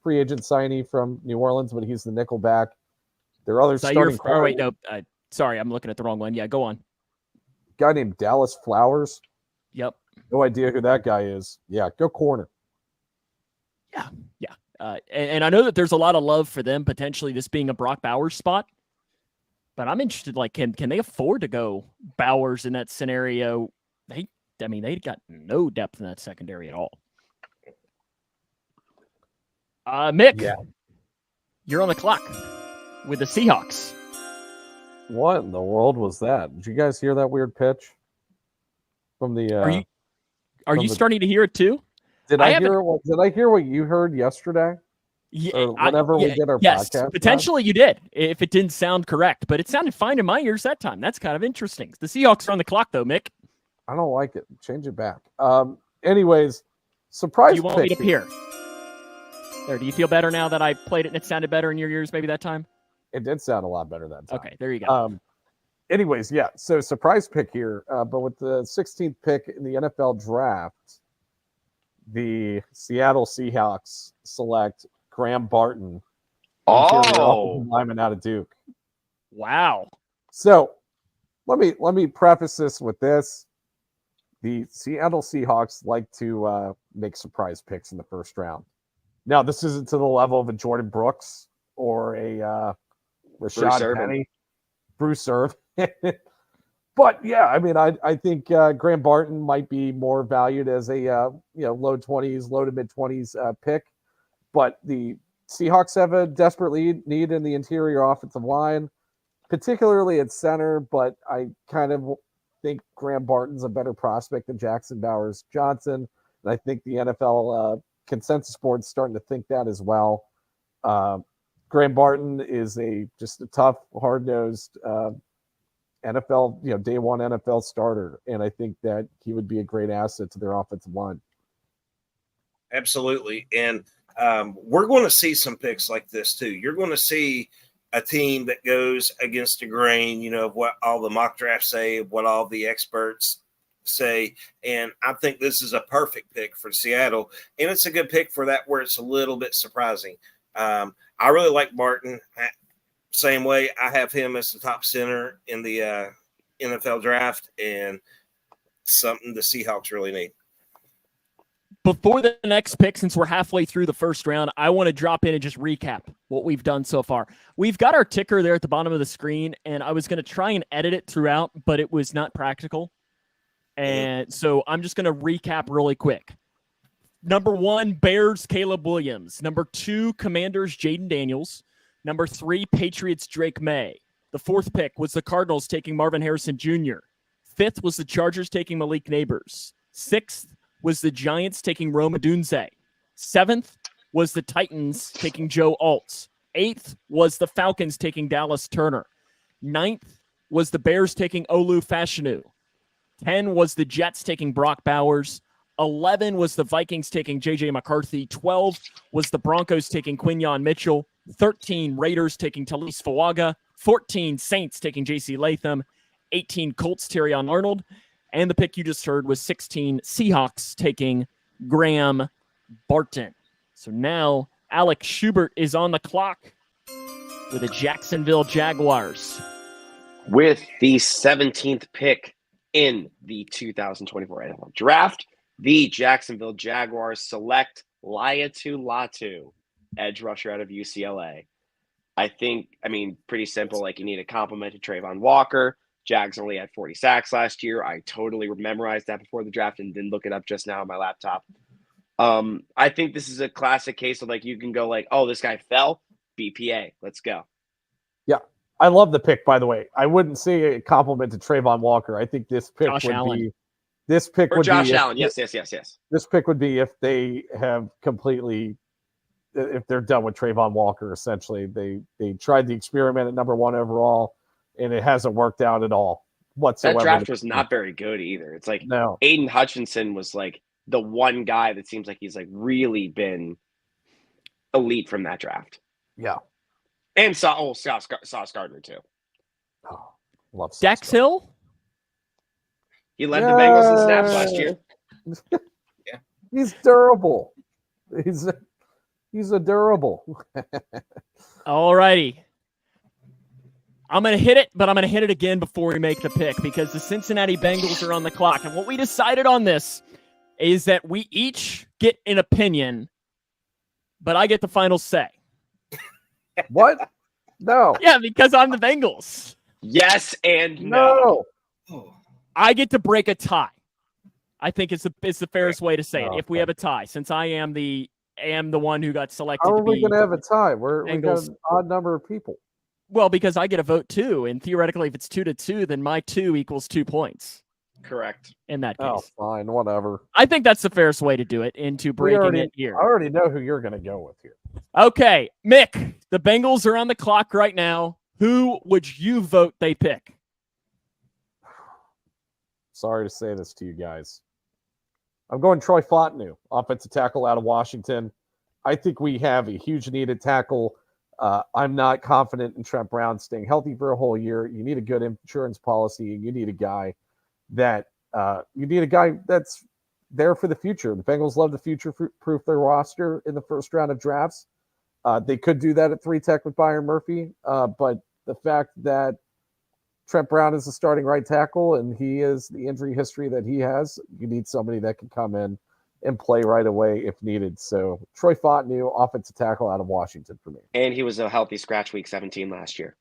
Free agent signee from New Orleans, but he's the nickel back. There are other starting. Sorry, I'm looking at the wrong one. Yeah, go on. Guy named Dallas Flowers. Yep. No idea who that guy is. Yeah, go corner. Yeah. And I know that there's a lot of love for them potentially this being a Brock Bowers spot, but I'm interested. Like, can they afford to go Bowers in that scenario? They got no depth in that secondary at all. Mick, you're on the clock with the Seahawks. What in the world was that? Did you guys hear that weird pitch from the? Are you starting to hear it too? Did I hear what you heard yesterday? Yeah, or whenever we did our podcast. Potentially you did, if it didn't sound correct, but it sounded fine in my ears that time. That's kind of interesting. The Seahawks are on the clock though, Mick. I don't like it. Change it back. Anyways, surprise. You want me to peer? There, do you feel better now that I played it and it sounded better in your ears maybe that time? It did sound a lot better that time. Okay, there you go. Anyways, so surprise pick here, but with the 16th pick in the NFL draft, the Seattle Seahawks select Graham Barton, lineman out of Duke. Wow. So let me preface this with this. The Seattle Seahawks like to make surprise picks in the first round. Now, this isn't to the level of a Jordan Brooks or a Rashad Penny, Bruce Irvin. But yeah, I mean, I think Graham Barton might be more valued as a low to mid 20s pick. But the Seahawks have a desperate need in the interior offensive line, particularly at center. But I kind of think Graham Barton's a better prospect than Jackson Bowers Johnson, and I think the NFL consensus board's starting to think that as well. Graham Barton is just a tough, hard-nosed NFL, day one NFL starter, and I think that he would be a great asset to their offensive line. Absolutely, and we're going to see some picks like this too. You're going to see a team that goes against the grain, of what all the mock drafts say, what all the experts say, and I think this is a perfect pick for Seattle, and it's a good pick for that where it's a little bit surprising. I really like Barton. Same way, I have him as the top center in the NFL draft, and something the Seahawks really need. Before the next pick, since we're halfway through the first round, I want to drop in and just recap what we've done so far. We've got our ticker there at the bottom of the screen, and I was going to try and edit it throughout, but it was not practical. And so I'm just going to recap really quick. Number 1, Bears, Caleb Williams. Number 2, Commanders, Jaden Daniels. Number 3, Patriots, Drake May. The 4th pick was the Cardinals taking Marvin Harrison Jr. 5th was the Chargers taking Malik Neighbors. 6th was the Giants taking Rome Odunze. 7th was the Titans taking Joe Alt. 8th was the Falcons taking Dallas Turner. 9th was the Bears taking Olu Fashanu. 10 was the Jets taking Brock Bowers. 11 was the Vikings taking J.J. McCarthy. 12 was the Broncos taking Quinyon Mitchell. 13 Raiders taking Talise Fawaga. 14 Saints taking J.C. Latham. 18 Colts Terrion Arnold. And the pick you just heard was 16 Seahawks taking Graham Barton. So now Alex Schubert is on the clock with the Jacksonville Jaguars. With the 17th pick in the 2024 NFL Draft, the Jacksonville Jaguars select Laiatu Latu, edge rusher out of UCLA. Pretty simple. Like, you need a compliment to Trayvon Walker. Jags only had 40 sacks last year. I totally memorized that before the draft and didn't look it up just now on my laptop. I think this is a classic case of, like, you can go like, oh, this guy fell, BPA. Let's go. Yeah. I love the pick, by the way. I wouldn't say a compliment to Trayvon Walker. I think this pick Josh would Allen. be this pick Or would Josh be Allen. if, Yes. This pick would be if they have completely if they're done with Trayvon Walker. Essentially, they tried the experiment at number 1 overall, and it hasn't worked out at all whatsoever. That draft was not very good either. It's like no. Aiden Hutchinson was like the one guy that seems like he's like really been elite from that draft. Yeah. And Sauce Gardner too. Oh, love Dex Hill? He led the Bengals in snaps last year. Yeah. He's durable. He's a durable. All righty. I'm going to hit it, but I'm going to hit it again before we make the pick because the Cincinnati Bengals are on the clock. And what we decided on this is that we each get an opinion, but I get the final say. What? No. Yeah, because I'm the Bengals. Yes and no. I get to break a tie. I think it's the fairest way to say it. If we have a tie, since I am the one who got selected. How are to we be going to have a tie? We got Bengals. an odd number of people. Well, because I get a vote too, and theoretically, if it's 2-2, then my 2 equals 2 points. Correct. In that case. Oh, fine, whatever. I think that's the fairest way to do it into breaking it here. I already know who you're going to go with here. Okay, Mick, the Bengals are on the clock right now. Who would you vote they pick? Sorry to say this to you guys. I'm going Troy Fontenot, offensive tackle out of Washington. I think we have a huge needed tackle. I'm not confident in Trent Brown staying healthy for a whole year. You need a good insurance policy. You need a guy that's there for the future. The Bengals love to future-proof their roster in the first round of drafts. They could do that at 3 tech with Byron Murphy, but the fact that Trent Brown is the starting right tackle and he is the injury history that he has, you need somebody that can come in and play right away if needed. So Troy Fontenot, offensive tackle out of Washington for me. And he was a healthy scratch week 17 last year.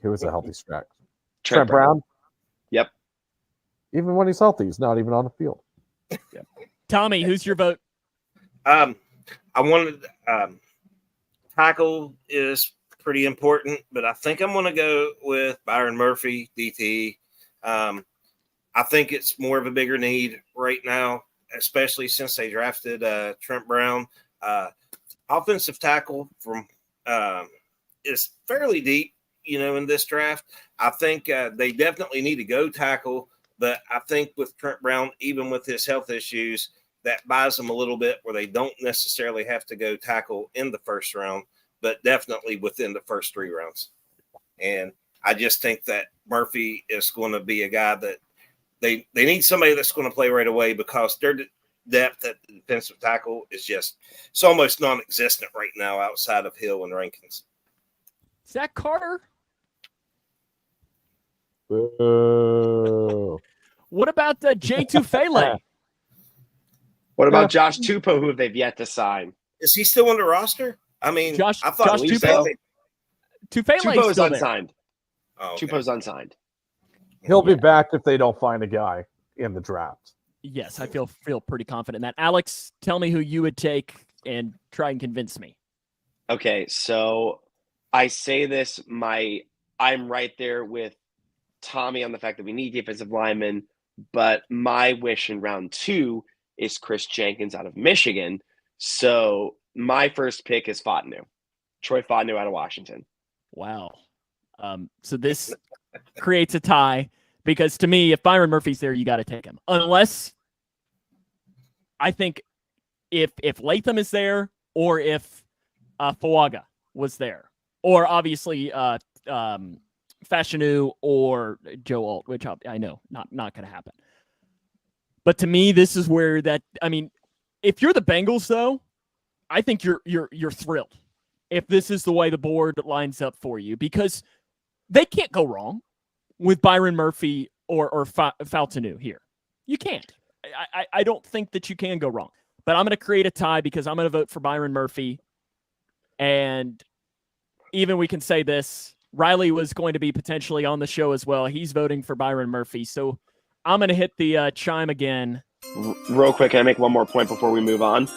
He was a healthy scratch. Trent Brown? Yep. Even when he's healthy, he's not even on the field. Yep. Tommy, who's your vote? I wanted tackle is pretty important, but I think I'm going to go with Byron Murphy, DT. I think it's more of a bigger need right now, especially since they drafted Trent Brown. Offensive tackle from is fairly deep, in this draft. I think they definitely need to go tackle, but I think with Trent Brown, even with his health issues, that buys them a little bit where they don't necessarily have to go tackle in the first round, but definitely within the first 3 rounds. And I just think that Murphy is going to be a guy that they need somebody that's going to play right away because their depth at the defensive tackle is just it's almost non-existent right now outside of Hill and Rankins. Zach Carter? Boo. What about Jay Tufele? What about Josh Tupou, who they've yet to sign? Is he still on the roster? I mean, Josh Tupou Tupou is still unsigned. Oh, okay. Tupou's unsigned. He'll be back if they don't find a guy in the draft. Yes, I feel pretty confident in that. Alex, tell me who you would take and try and convince me. Okay, so I say this, I'm right there with Tommy on the fact that we need defensive linemen, but my wish in round 2 is Chris Jenkins out of Michigan. So my first pick is Fontenot. Troy Fontenot out of Washington. Wow. So this creates a tie because to me, if Byron Murphy's there, you got to take him. Unless I think if Latham is there or if Fuaga was there, or obviously Fashanu or Joe Alt, which I know not going to happen. But to me, this is where if you're the Bengals, though, I think you're thrilled if this is the way the board lines up for you because they can't go wrong with Byron Murphy or Faltanu here. You can't. I don't think that you can go wrong. But I'm going to create a tie because I'm going to vote for Byron Murphy. And even we can say this, Riley was going to be potentially on the show as well. He's voting for Byron Murphy. So I'm going to hit the chime again. Real quick, can I make one more point before we move on?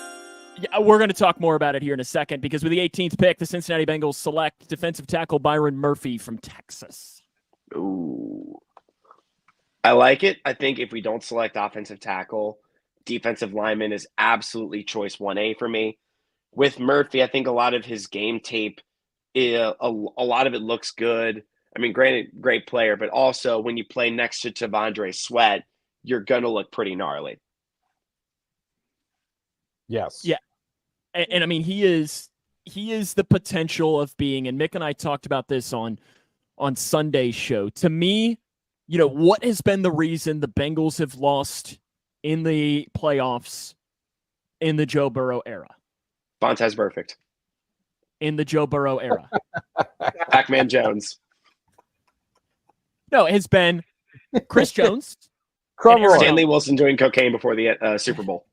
Yeah, we're going to talk more about it here in a second because with the 18th pick, the Cincinnati Bengals select defensive tackle Byron Murphy from Texas. Ooh. I like it. I think if we don't select offensive tackle, defensive lineman is absolutely choice 1A for me. With Murphy, I think a lot of his game tape, a lot of it looks good. I mean, granted, great player, but also when you play next to Tavondre Sweat, you're going to look pretty gnarly. Yes. Yeah. And I mean, he is the potential of being, and Mick and I talked about this on Sunday's show. To me, what has been the reason the Bengals have lost in the playoffs in the Joe Burrow era? Vontaze Perfect. In the Joe Burrow era. Pac-Man Jones. No, it has been Chris Jones. Stanley Wilson doing cocaine before the Super Bowl.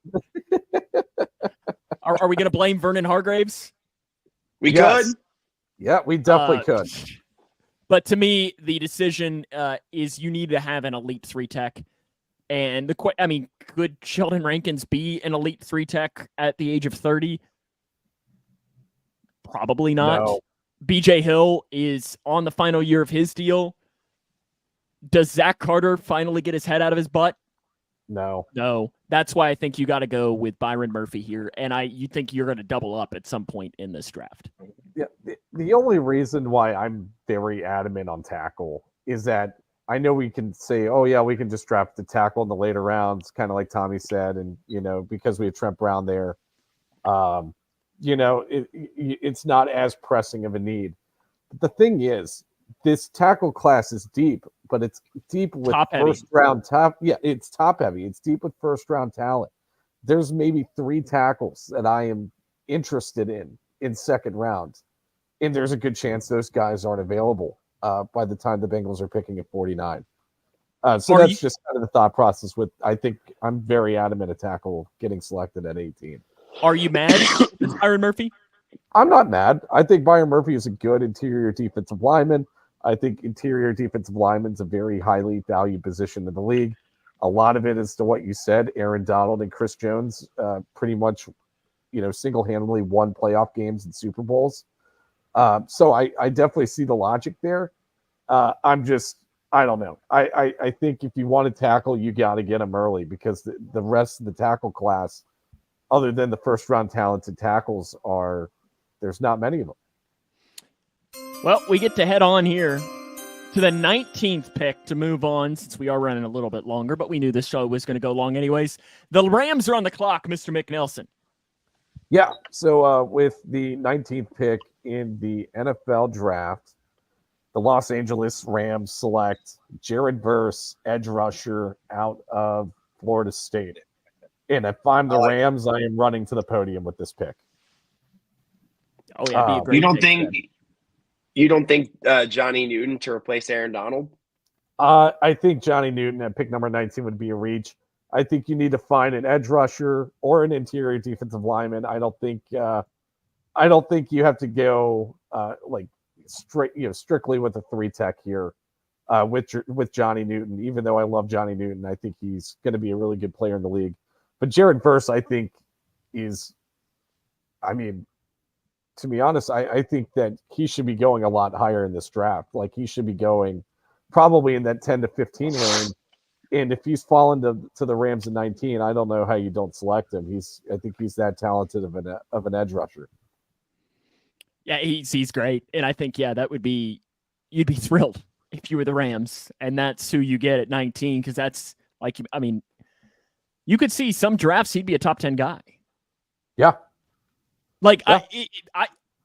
Are we going to blame Vernon Hargraves? We could. Yeah, we definitely could. But to me, the decision is you need to have an elite 3 tech. And could Sheldon Rankins be an elite 3 tech at the age of 30? Probably not. No. BJ Hill is on the final year of his deal. Does Zach Carter finally get his head out of his butt? No. That's why I think you got to go with Byron Murphy here. And you think you're going to double up at some point in this draft. Yeah. The only reason why I'm very adamant on tackle is that I know we can say, oh yeah, we can just draft the tackle in the later rounds, kind of like Tommy said. And, because we have Trent Brown there, it's not as pressing of a need. But the thing is, this tackle class is deep, but it's deep with first round top. Yeah, it's top heavy. It's deep with first round talent. There's maybe 3 tackles that I am interested in second round. And there's a good chance those guys aren't available by the time the Bengals are picking at 49. So that's just kind of the thought process with, I think I'm very adamant a tackle getting selected at 18. Are you mad at Byron Murphy? I'm not mad. I think Byron Murphy is a good interior defensive lineman. I think interior defensive lineman is a very highly valued position in the league. A lot of it is to what you said. Aaron Donald and Chris Jones pretty much, single-handedly won playoff games and Super Bowls. So I definitely see the logic there. I don't know. I think if you want to tackle, you got to get him early because the rest of the tackle class, other than the first-round talented tackles, there's not many of them. Well, we get to head on here to the 19th pick to move on since we are running a little bit longer, but we knew this show was going to go long anyways. The Rams are on the clock, Mr. McNelson. Yeah, so with the 19th pick in the NFL draft, the Los Angeles Rams select Jared Verse, edge rusher out of Florida State. And if I'm the Rams, I am running to the podium with this pick. Oh, yeah, be a great You don't think Johnny Newton to replace Aaron Donald? I think Johnny Newton at pick number 19 would be a reach. I think you need to find an edge rusher or an interior defensive lineman. I don't think you have to go strictly with a 3-tech here with Johnny Newton. Even though I love Johnny Newton, I think he's going to be a really good player in the league. But Jared Verse, I think, is, I mean, to be honest, I think that he should be going a lot higher in this draft. Like, he should be going probably in that 10 to 15 range. And if he's fallen to the Rams in 19, I don't know how you don't select him. I think he's that talented of an edge rusher. Yeah, he's great. And I think, that would be, you'd be thrilled if you were the Rams. And that's who you get at 19, because that's like, I mean, you could see some drafts he'd be a top 10 guy. Yeah. Like, yeah.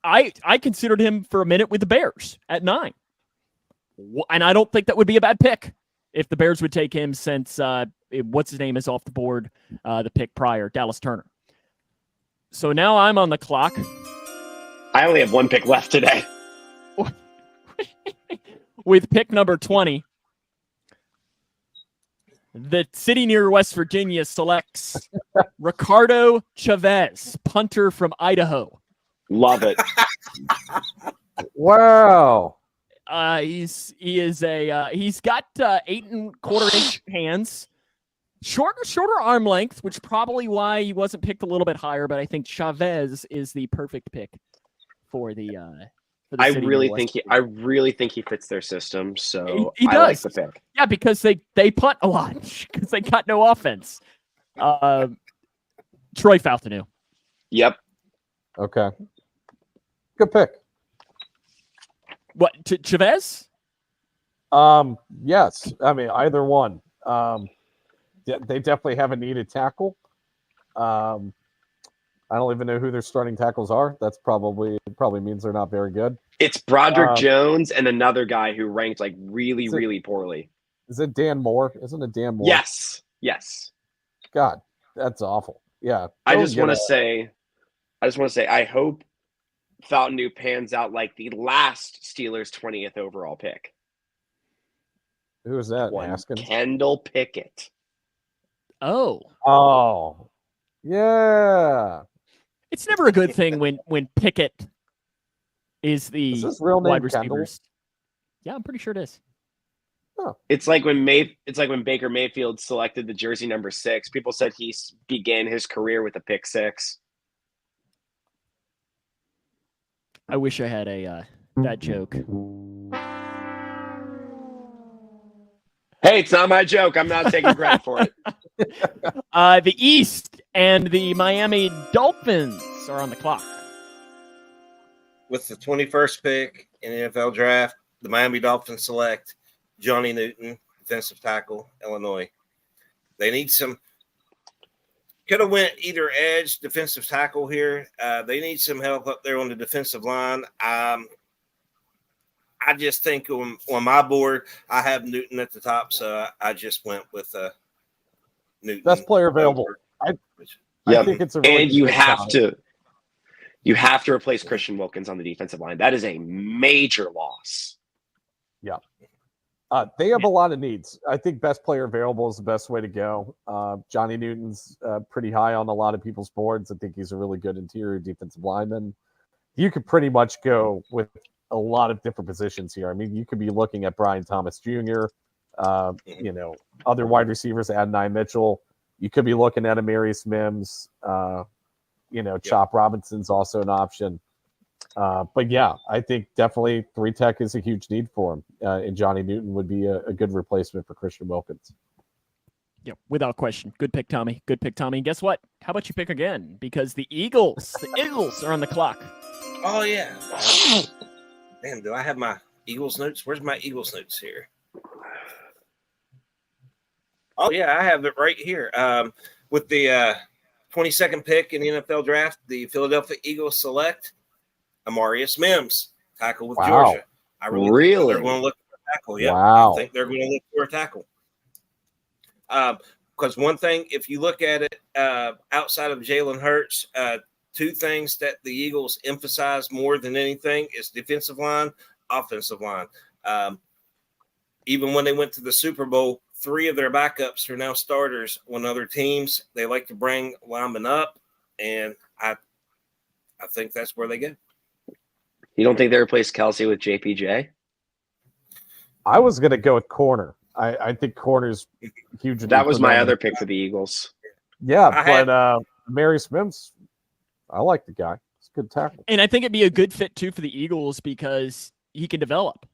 I considered him for a minute with the Bears at 9. And I don't think that would be a bad pick if the Bears would take him, since what's his name is off the board, the pick prior, Dallas Turner. So now I'm on the clock. I only have one pick left today. With pick number 20, the city near West Virginia selects Ricardo Chavez, punter from Idaho. Love it. Wow. He's got 8.25-inch hands, shorter arm length, which probably why he wasn't picked a little bit higher. But I think Chavez is the perfect pick for the. I really think he fits their system. So he does. I like the pick. Yeah, because they punt a lot because they got no offense. Troy Faltanu. Yep. Okay. Good pick. What, Chavez? Yes. I mean, either one. They definitely have a needed tackle. I don't even know who their starting tackles are. That's probably means they're not very good. It's Broderick Jones and another guy who ranked like really poorly. Is it Dan Moore? Isn't it Dan Moore? Yes. God, that's awful. Yeah. I just want to say, I hope Faltanu pans out like the last Steelers 20th overall pick. Who is that? Haskins? Kendall Pickett. Oh. Yeah. It's never a good thing when Pickett is the real name wide receivers. Kendall? Yeah, I'm pretty sure it is. Oh. It's like when Baker Mayfield selected the jersey number 6. People said he began his career with a pick 6. I wish I had that joke. Hey, it's not my joke. I'm not taking credit for it. The East and the Miami Dolphins are on the clock. With the 21st pick in the NFL draft, the Miami Dolphins select Johnny Newton, defensive tackle, Illinois. They need some. Could have went either edge, defensive tackle here. They need some help up there on the defensive line. I just think on my board, I have Newton at the top, so I just went with Newton. Best player available. I think it's a really and you have to replace Christian Wilkins on the defensive line. That is a major loss. Yeah. They have a lot of needs. I think best player available is the best way to go. Johnny Newton's pretty high on a lot of people's boards. I think he's a really good interior defensive lineman. You could pretty much go with a lot of different positions here. I mean, you could be looking at Brian Thomas Jr., other wide receivers, Adonai Mitchell. You could be looking at Amarius Mims. Chop Robinson's also an option. But yeah, I think definitely 3-tech is a huge need for him. And Johnny Newton would be a good replacement for Christian Wilkins. Yep, without question. Good pick, Tommy. Good pick, Tommy. And guess what? How about you pick again? Because the Eagles are on the clock. Oh, yeah. Damn, do I have my Eagles notes? Where's my Eagles notes here? Oh, yeah, I have it right here. With the 22nd pick in the NFL draft, the Philadelphia Eagles select Amarius Mims, tackle with Georgia. I really think they're going to look for a tackle. Yeah, wow. I think they're going to look for a tackle. Because one thing, if you look at it outside of Jalen Hurts, two things that the Eagles emphasize more than anything is defensive line, offensive line. Even when they went to the Super Bowl, 3 of their backups are now starters on other teams. They like to bring linemen up, and I think that's where they go. You don't think they replace Kelsey with JPJ? I was going to go with corner. I think corner's huge. That was my other pick for the Eagles. Yeah, Mary Smith's, I like the guy. It's a good tackle. And I think it'd be a good fit, too, for the Eagles because he can develop.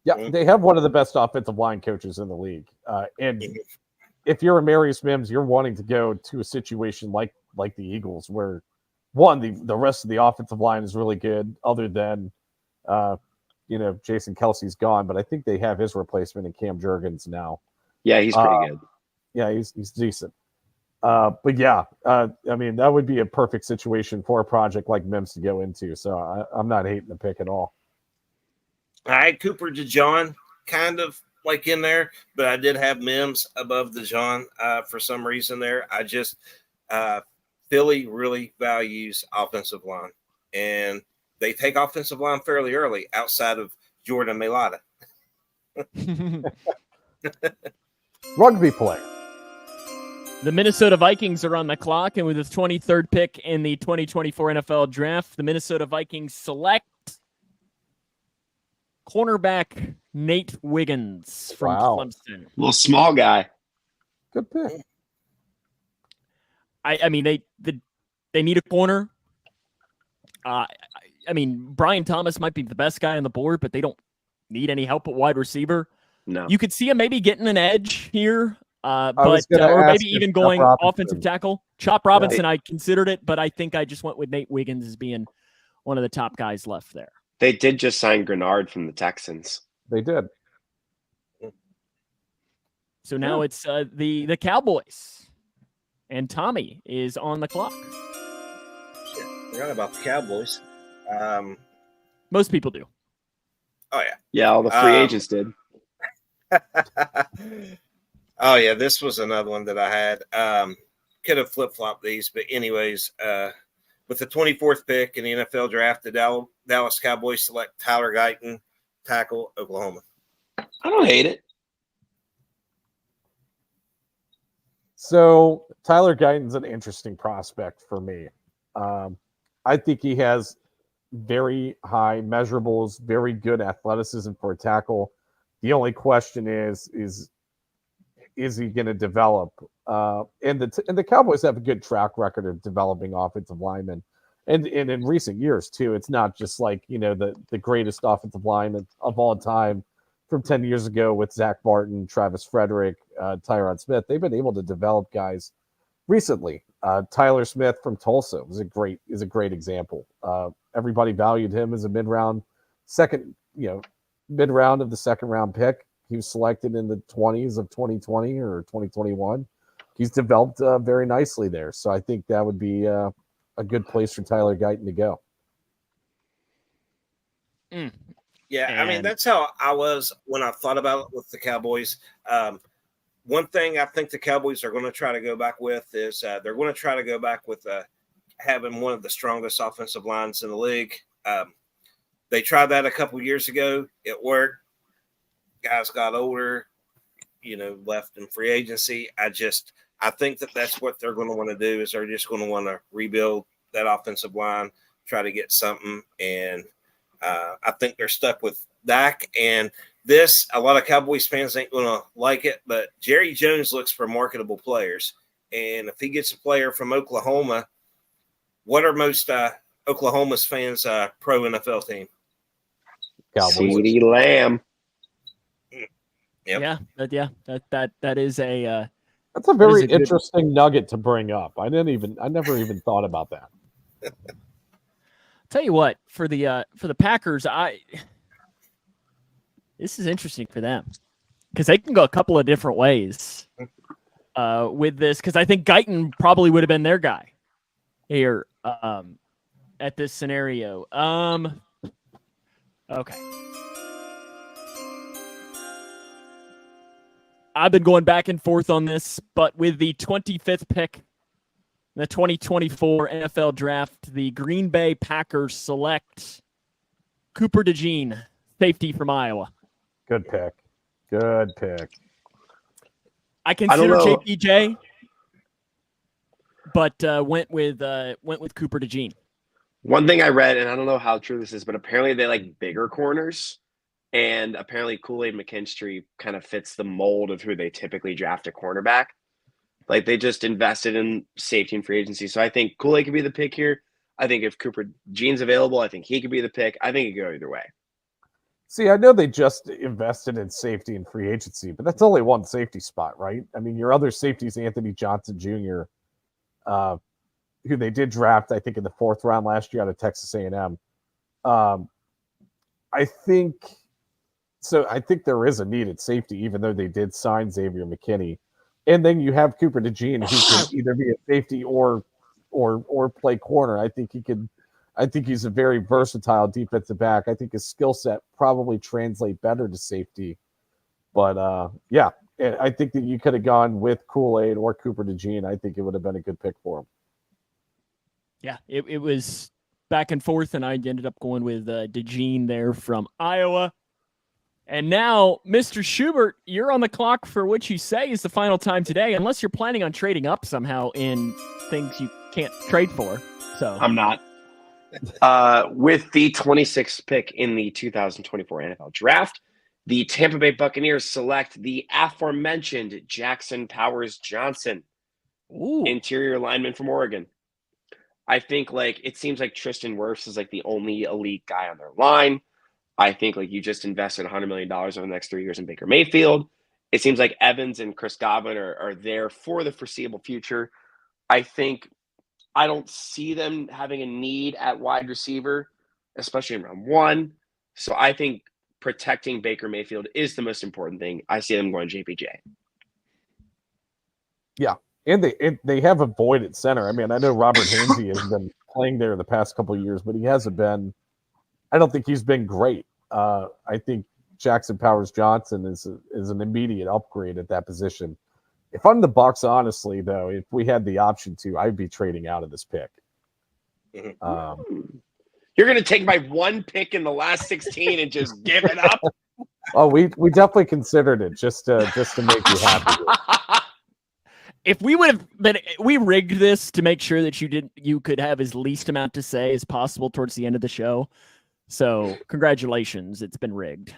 Yeah, they have one of the best offensive line coaches in the league. And if you're a Mary Mims, you're wanting to go to a situation like the Eagles where, one, the rest of the offensive line is really good other than, Jason Kelsey's gone. But I think they have his replacement in Cam Jurgens now. Yeah, he's pretty good. Yeah, he's decent. But yeah, that would be a perfect situation for a project like Mims to go into. So I'm not hating the pick at all. I had Cooper DeJean kind of like in there, but I did have Mims above DeJean for some reason there. I just Philly really values offensive line, and they take offensive line fairly early outside of Jordan Mailata. Rugby player. The Minnesota Vikings are on the clock, and with the 23rd pick in the 2024 NFL Draft, the Minnesota Vikings select cornerback Nate Wiggins from Clemson. Little small guy. Good pick. I mean, they need a corner. Brian Thomas might be the best guy on the board, but they don't need any help at wide receiver. No. You could see him maybe getting an edge here, or maybe even going offensive tackle. Chop Robinson, I considered it, but I think I just went with Nate Wiggins as being one of the top guys left there. They did just sign Grenard from the Texans. They did. So now it's the Cowboys, and Tommy is on the clock. Shit, forgot about the Cowboys. Most people do. Oh yeah, yeah, all the free agents did. Oh yeah, this was another one that I had. Could have flip flopped these, but anyways, with the 24th pick in the NFL Draft, the Dallas Cowboys select Tyler Guyton, tackle, Oklahoma. I don't hate it. So Tyler Guyton's an interesting prospect for me. I think he has very high measurables, very good athleticism for a tackle. The only question is he going to develop? And the Cowboys have a good track record of developing offensive linemen, and in recent years too. It's not just like the greatest offensive lineman of all time from 10 years ago with Zach Martin, Travis Frederick, Tyron Smith. They've been able to develop guys recently. Tyler Smith from Tulsa is a great example. Everybody valued him as a mid-round of the second round pick. He was selected in the 20s of 2020 or 2021. He's developed very nicely there. So I think that would be a good place for Tyler Guyton to go. Yeah, I mean, that's how I was when I thought about it with the Cowboys. One thing I think the Cowboys are going to try to go back with is they're going to try to go back with having one of the strongest offensive lines in the league. They tried that a couple years ago. It worked. Guys got older, left in free agency. I think that's what they're going to want to do is they're just going to want to rebuild that offensive line, try to get something. And I think they're stuck with Dak. And a lot of Cowboys fans ain't going to like it, but Jerry Jones looks for marketable players. And if he gets a player from Oklahoma, what are most Oklahoma's fans' pro NFL team? Cowboys. CeeDee Lamb. Yep. Yeah, that is a that's a very interesting nugget to bring up. I never even thought about that. Tell you what, for the Packers, this is interesting for them because they can go a couple of different ways with this. Because I think Guyton probably would have been their guy here at this scenario. Okay. I've been going back and forth on this, but with the 25th pick in the 2024 NFL Draft, the Green Bay Packers select Cooper DeJean, safety from Iowa. Good pick. I consider know. JPJ, but went with Cooper DeJean. One thing I read, and I don't know how true this is, but apparently they like bigger corners, and apparently Kool-Aid McKinstry kind of fits the mold of who they typically draft a cornerback. Like they just invested in safety and free agency. So I think Kool-Aid could be the pick here. I think if Cooper DeJean's available, I think he could be the pick. I think it could go either way. See, I know they just invested in safety and free agency, but that's only one safety spot, right? I mean, your other safety is Anthony Johnson Jr., who they did draft, I think, in the 4th round last year out of Texas A&M. I think there is a need at safety, even though they did sign Xavier McKinney. And then you have Cooper DeJean, who can either be a safety or play corner. I think he's a very versatile defensive back. I think his skill set probably translate better to safety. But yeah, I think that you could have gone with Kool-Aid or Cooper DeJean. I think it would have been a good pick for him. Yeah, it was back and forth, and I ended up going with DeJean there from Iowa. And now, Mr. Schubert, you're on the clock for what you say is the final time today, unless you're planning on trading up somehow in things you can't trade for. So I'm not. With the 26th pick in the 2024 NFL Draft, the Tampa Bay Buccaneers select the aforementioned Jackson Powers Johnson, interior lineman from Oregon. I think it seems like Tristan Wirfs is like the only elite guy on their line. I think you just invested $100 million over the next 3 years in Baker Mayfield. It seems like Evans and Chris Godwin are there for the foreseeable future. I don't see them having a need at wide receiver, especially in round 1. So I think protecting Baker Mayfield is the most important thing. I see them going JPJ. Yeah. And they have a void at center. I mean, I know Robert Hainsey has been playing there the past couple of years, but he hasn't been – I don't think he's been great. I think Jackson Powers Johnson is an immediate upgrade at that position. If I'm the Bucs, honestly, though, if we had the option to, I'd be trading out of this pick. You're going to take my one pick in the last 16 and just give it up? Oh, we definitely considered it just to make you happy. If we would have been, we rigged this to make sure that you could have as least amount to say as possible towards the end of the show. So congratulations, it's been rigged.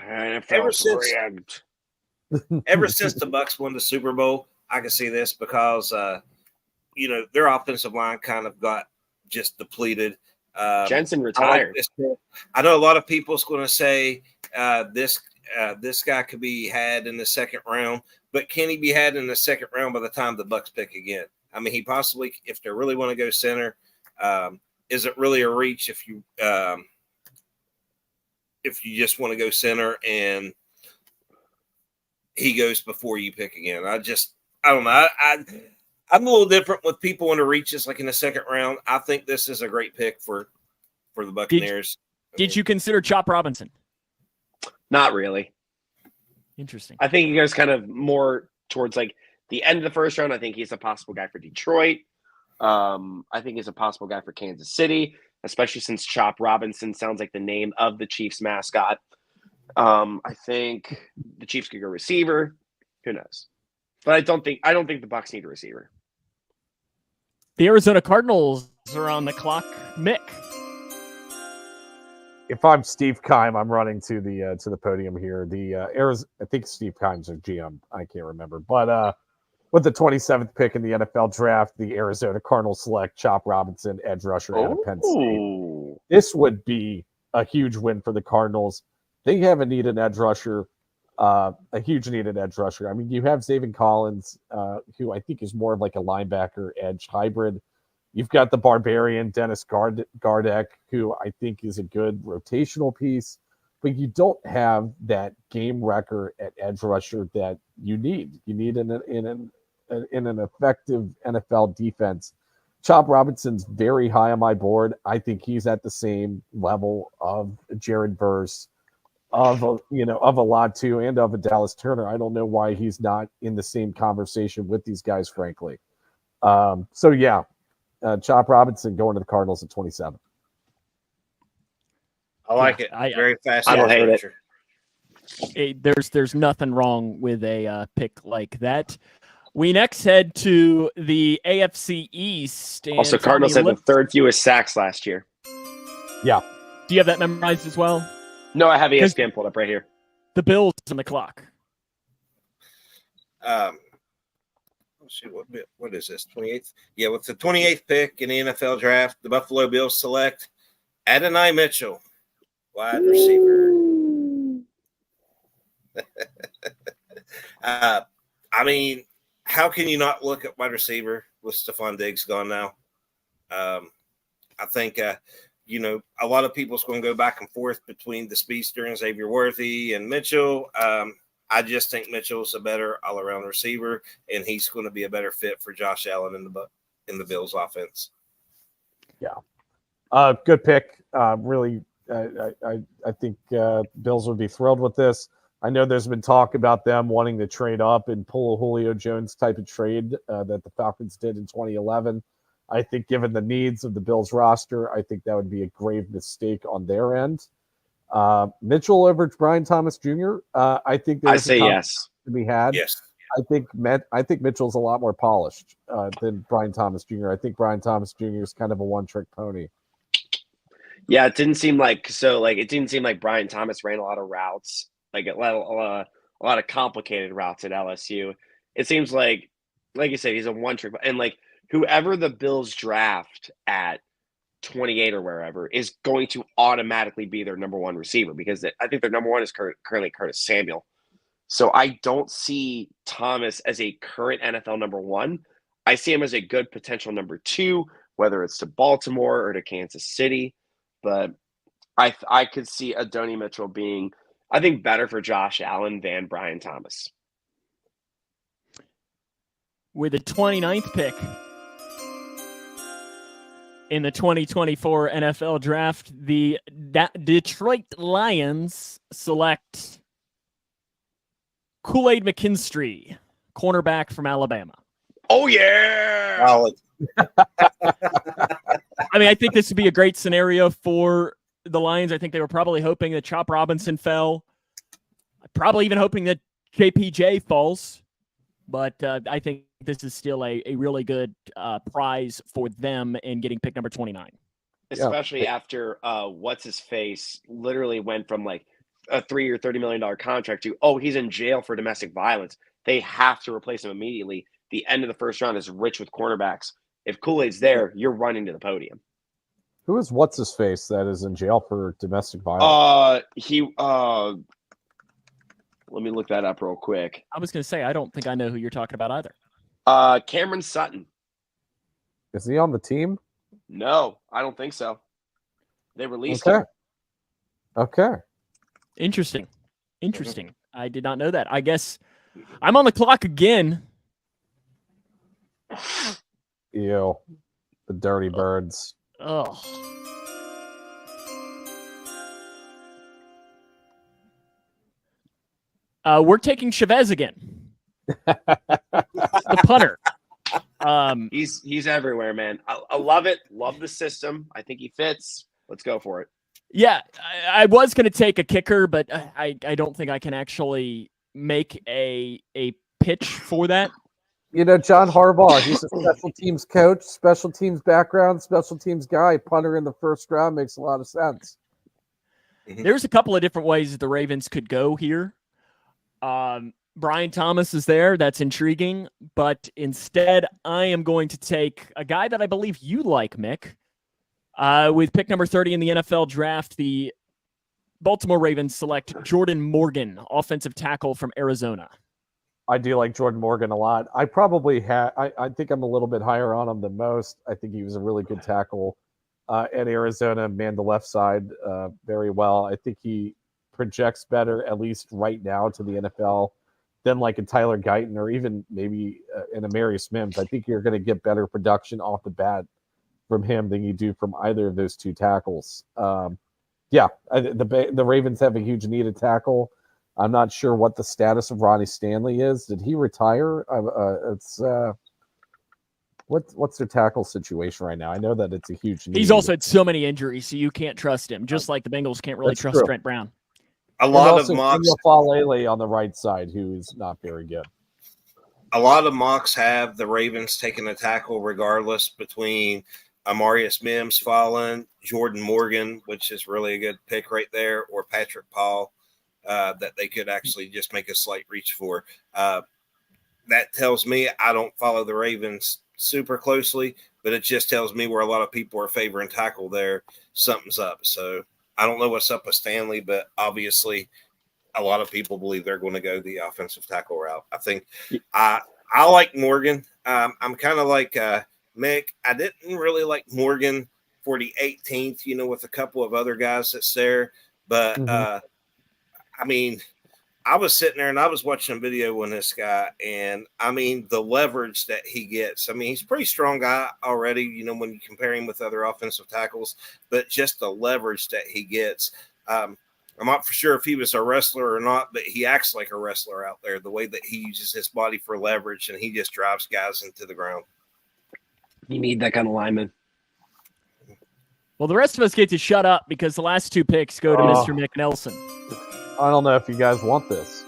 Ever since the Bucs won the Super Bowl, I can see this because their offensive line kind of got just depleted. Jensen retired. I know a lot of people's going to say this guy could be had in the 2nd round, but can he be had in the 2nd round by the time the Bucs pick again? I mean, he possibly, if they really want to go center, is it really a reach if you just want to go center and he goes before you pick again? I don't know. I'm a little different with people in the reaches, like in the 2nd round. I think this is a great pick for the Buccaneers. Did you consider Chop Robinson? Not really. Interesting. I think he goes kind of more towards the end of the 1st round. I think he's a possible guy for Detroit. I think he's a possible guy for Kansas City, especially since Chop Robinson sounds like the name of the Chiefs mascot. I think the Chiefs could go receiver. Who knows? But I don't think the Bucs need a receiver. The Arizona Cardinals are on the clock. Mick. If I'm Steve Keim, I'm running to the podium here. I think Steve Keim's a GM. I can't remember, but with the 27th pick in the NFL Draft, the Arizona Cardinals select Chop Robinson, edge rusher out of Penn State. This would be a huge win for the Cardinals. They have a needed edge rusher, a huge needed edge rusher. I mean, you have Zaven Collins, who I think is more of like a linebacker edge hybrid. You've got the Barbarian, Dennis Gardeck, who I think is a good rotational piece, but you don't have that game wrecker at edge rusher that you need. You need in an effective NFL defense. Chop Robinson's very high on my board. I think he's at the same level of Jared Verse, of a Latu, and of a Dallas Turner. I don't know why he's not in the same conversation with these guys, frankly. So yeah. Chop Robinson going to the Cardinals at 27. I like it. Very fast. I don't hate it. There's nothing wrong with a pick like that. We next head to the AFC East. And Also, Cardinals had the third fewest sacks last year. Yeah. Do you have that memorized as well? No, I have ESPN pulled up right here. The Bills on the clock. Let's see, what is this, 28th? Yeah, with the 28th pick in the NFL draft, the Buffalo Bills select Adonai Mitchell, wide receiver. I mean, how can you not look at wide receiver with Stephon Diggs gone now? I think, a lot of people's going to go back and forth between the speedster and Xavier Worthy and Mitchell. I just think Mitchell's a better all-around receiver, and he's going to be a better fit for Josh Allen in the Bills' offense. Yeah, good pick. Really, I think Bills would be thrilled with this. I know there's been talk about them wanting to trade up and pull a Julio Jones type of trade that the Falcons did in 2011. I think given the needs of the Bills roster, I think that would be a grave mistake on their end. Mitchell over Brian Thomas Jr. I think I say yes to be had. Yes, I think Mitchell's a lot more polished than Brian Thomas Jr. I think Brian Thomas Jr. is kind of a one-trick pony. Yeah, it didn't seem like Brian Thomas ran a lot of routes, like a lot of complicated routes at LSU. It seems like you said, he's a one-trick, and like whoever the Bills draft at 28 or wherever is going to automatically be their number one receiver, because I think their number one is currently Curtis Samuel. So I don't see Thomas as a current NFL number one. I see him as a good potential number two, whether it's to Baltimore or to Kansas City. But I could see Adonai Mitchell being, I think, better for Josh Allen than Brian Thomas. With the 29th pick in the 2024 NFL Draft, the Detroit Lions select Kool-Aid McKinstry, cornerback from Alabama. Oh, yeah! I mean, I think this would be a great scenario for the Lions. I think they were probably hoping that Chop Robinson fell, probably even hoping that JPJ falls. But I think this is still a really good prize for them in getting pick number 29. Especially after what's-his-face literally went from like a 3 or $30 million contract to, he's in jail for domestic violence. They have to replace him immediately. The end of the first round is rich with cornerbacks. If Kool-Aid's there, you're running to the podium. Who is what's-his-face that is in jail for domestic violence? Let me look that up real quick. I was going to say, I don't think I know who you're talking about either. Cameron Sutton. Is he on the team? No, I don't think so. They released him. Okay. Interesting. I did not know that. I guess I'm on the clock again. Ew. The dirty birds. Oh. We're taking Chavez again. The punter. He's everywhere, man. I love it. Love the system. I think he fits. Let's go for it. Yeah, I was going to take a kicker, but I don't think I can actually make a pitch for that. You know, John Harbaugh, he's a special teams coach, special teams background, special teams guy. Punter in the first round makes a lot of sense. There's a couple of different ways the Ravens could go here. Brian Thomas is there. That's intriguing. But instead, I am going to take a guy that I believe you like, Mick. With pick number 30 in the NFL draft, the Baltimore Ravens select Jordan Morgan, offensive tackle from Arizona. I do like Jordan Morgan a lot. I probably I think I'm a little bit higher on him than most. I think he was a really good tackle at Arizona, manned the left side very well. I think he projects better, at least right now, to the NFL than like a Tyler Guyton or even maybe an Amarius Mims. I think you're going to get better production off the bat from him than you do from either of those two tackles. The Ravens have a huge need at tackle. I'm not sure what the status of Ronnie Stanley is. Did he retire? What's their tackle situation right now? I know that it's a huge need. He's also had so many injuries, so you can't trust him, just like the Bengals can't really trust true. Trent Brown. A lot of also mocks. Falele on the right side, who is not very good. A lot of mocks have the Ravens taking a tackle regardless between Amarius Mims falling, Jordan Morgan, which is really a good pick right there, or Patrick Paul, that they could actually just make a slight reach for. That tells me, I don't follow the Ravens super closely, but it just tells me where a lot of people are favoring tackle there. Something's up. So I don't know what's up with Stanley, but obviously a lot of people believe they're going to go the offensive tackle route. I think I like Morgan. I'm kind of like Mick. I didn't really like Morgan for the 18th, with a couple of other guys that's there. But, I mean, I was sitting there and I was watching a video on this guy, and I mean, the leverage that he gets. I mean, he's a pretty strong guy already, when you compare him with other offensive tackles, but just the leverage that he gets. I'm not for sure if he was a wrestler or not, but he acts like a wrestler out there, the way that he uses his body for leverage, and he just drives guys into the ground. You need that kind of lineman. Well, the rest of us get to shut up because the last two picks go to Mr. Mick Nelson. I don't know if you guys want this.